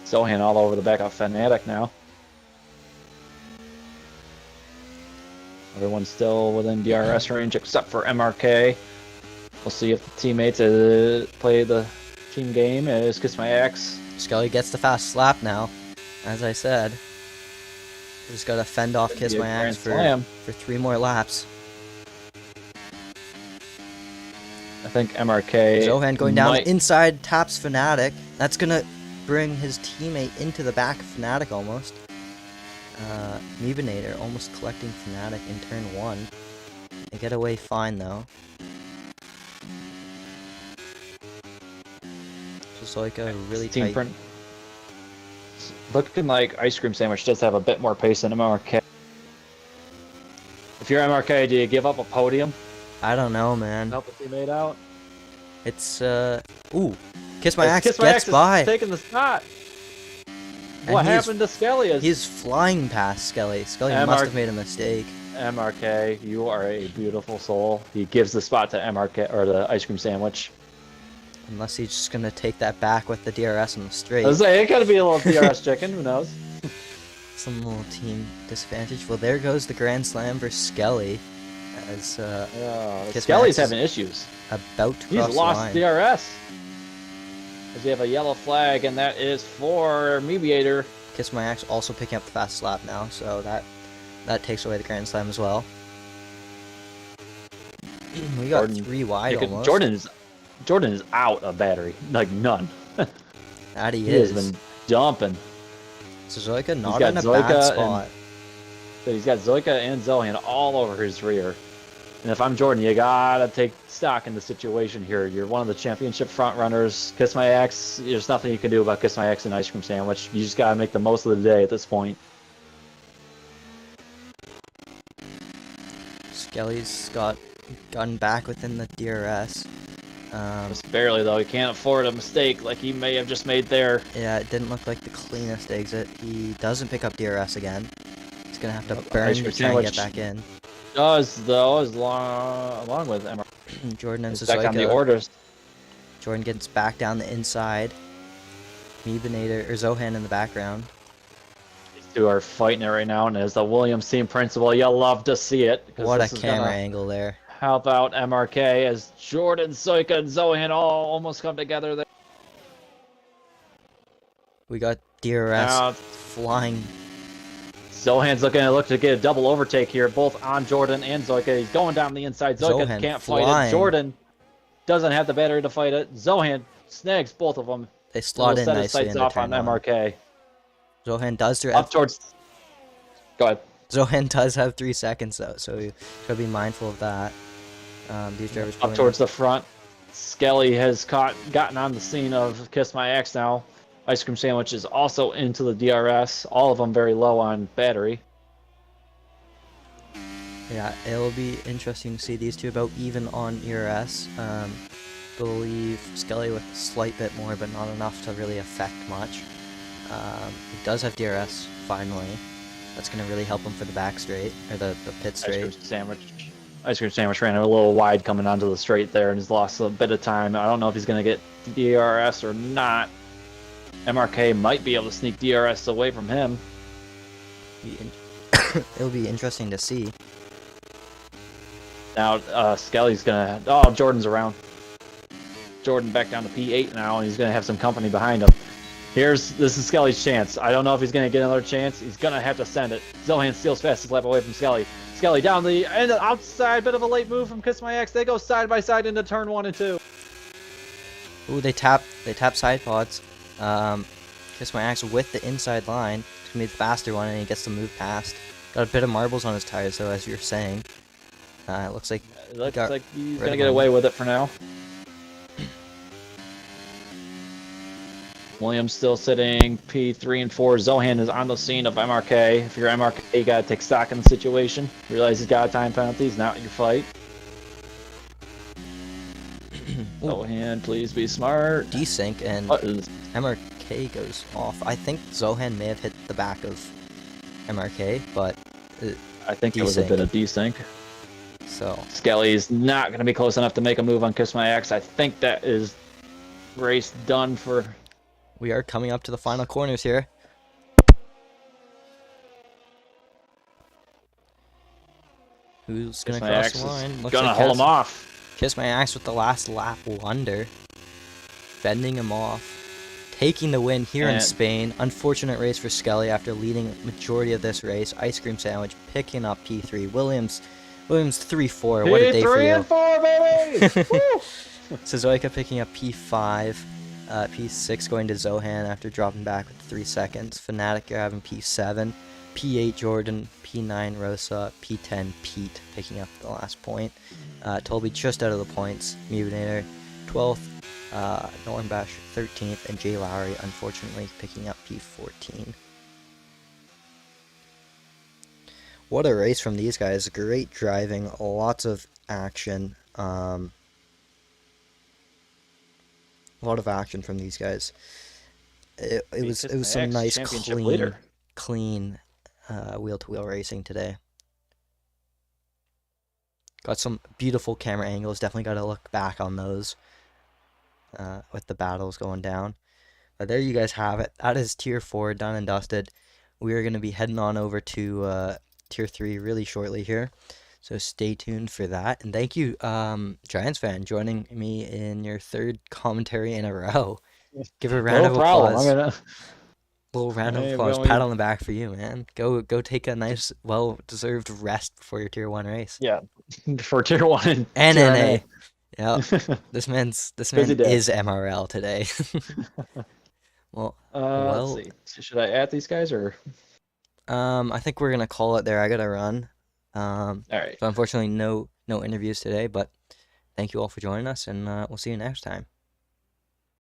Zohan all over the back of Fanatic now. Everyone's still within DRS range except for MRK. We'll see if the teammates play the team game as Kiss My Axe. Skelly gets the fast lap now. As I said, he's got to fend off Kiss My Axe for 3 more laps. I think MRK. Zohan going down inside, taps Fnatic. That's gonna bring his teammate into the back of Fnatic almost. Mebinator almost collecting Fnatic in turn 1. They get away fine though. Just like a really tight. Looking like Ice Cream Sandwich does have a bit more pace than MRK. If you're MRK, do you give up a podium? I don't know, man. Help a teammate out. It's ooh, Kiss My Axe Kiss My gets Axe by. is taking the spot. And what happened to Skelly? He's flying past Skelly. Skelly must have made a mistake. MRK, you are a beautiful soul. He gives the spot to MRK or the Ice Cream Sandwich. Unless he's just gonna take that back with the DRS on the straight. I was like, it could be a little DRS chicken. Who knows? Some little team disadvantage. Well, there goes the Grand Slam for Skelly. As Skelly's having issues. About to cross He's lost the line. DRS. As we have a yellow flag, and that is for Mediator. Kiss My Axe also picking up the fast lap now, so that takes away the Grand Slam as well. We got Jordan, 3 wide almost. Jordan is out of battery, like none. That he has is. been dumping. So Zoika not in a bad spot. But he's got Zoika and Zohan all over his rear. And if I'm Jordan, you gotta take stock in the situation here. You're one of the championship front runners. Kiss My Axe, there's nothing you can do about Kiss My Axe and Ice Cream Sandwich. You just gotta make the most of the day at this point. Skelly's gotten back within the DRS. Just barely, though. He can't afford a mistake like he may have just made there. Yeah, it didn't look like the cleanest exit. He doesn't pick up DRS again. He's going to have to Ice burn cream to try and get sandwich back in. does, though, along with MRL. Jordan and It's back on the Suzuka. orders. Jordan gets back down the inside. Zohan in the background. These two are fighting it right now, and as the Williams team principal, you love to see it. What a This is camera gonna angle there. help out MRK as Jordan, Soika, and Zohan all almost come together there. We got DRS Now, flying. Zohan's looking to get a double overtake here, both on Jordan and Zoika. He's going down the inside. Zoika Zohan can't flying. fight it. Jordan doesn't have the battery to fight it. Zohan snags both of them. They slot in set his nicely sights into off on turn one. MRK. Zohan does Up towards. Go ahead. Zohan does have 3 seconds though, so you should be mindful of that. These drivers Up towards the front. Skelly has gotten on the scene of Kiss My Ex now. Ice Cream Sandwich is also into the DRS. All of them very low on battery. Yeah, it'll be interesting to see these two about even on ERS. Believe Skelly with a slight bit more, but not enough to really affect much. He does have DRS finally. That's going to really help him for the back straight, or the pit straight. Ice Cream Sandwich ran a little wide coming onto the straight there and has lost a bit of time. I don't know if he's going to get DRS or not. MRK might be able to sneak DRS away from him. It'll be interesting to see. Now, Skelly's going to... Oh, Jordan's around. Jordan back down to P8 now, and he's going to have some company behind him. This is Skelly's chance. I don't know if he's going to get another chance. He's going to have to send it. Zohan steals fastest lap away from Skelly. Skelly down the end, outside, bit of a late move from Kiss My Ex. They go side by side into turn 1 and 2. Ooh, they tap side pods. Kiss My Ex with the inside line. It's going to be the faster one, and he gets to move past. Got a bit of marbles on his tires, though, as you're saying. It looks like he's going to get away with it for now. Williams still sitting P3 and 4. Zohan is on the scene of MRK. If you're MRK, you got to take stock in the situation. Realize he's got a time penalty. He's not in your fight. Zohan, please be smart. Desync, and MRK goes off. I think Zohan may have hit the back of MRK, but I think it was a bit of desync. So Skelly's not going to be close enough to make a move on Kiss My Ex. I think that is race done for... We are coming up to the final corners here. Who's going to cross the line? Looks gonna hold him off. Kiss My Ex with the last lap wonder. Fending him off. Taking the win here in Spain. Unfortunate race for Skelly after leading majority of this race. Ice Cream Sandwich picking up P3. Williams 3-4. What a day for you. P3 and 4, baby! Suzuka picking up P5. P6 going to Zohan after dropping back with 3 seconds. Fnatic, you're having P7. P8 Jordan, P9 Rosa, P10 Pete picking up the last point. Tolby just out of the points. Mutinator 12th, Nornbash 13th, and Jay Lowry unfortunately picking up P14. What a race from these guys. Great driving, lots of action. A lot of action from these guys. It was some nice clean wheel-to-wheel racing today. Got some beautiful camera angles. Definitely got to look back on those with the battles going down. But there you guys have it. That is Tier 4 done and dusted. We are going to be heading on over to Tier 3 really shortly here. So stay tuned for that. And thank you, Giants fan, joining me in your third commentary in a row. Give a round of applause. Little round of applause. Pat on the back for you, man. Go take a nice, well-deserved rest before your Tier 1 race. Yeah, for Tier 1 and NA. Yeah, this man is MRL today. well, let's see. Should I add these guys or? I think we're gonna call it there. I gotta run. All right. So unfortunately, no interviews today, but thank you all for joining us, and we'll see you next time.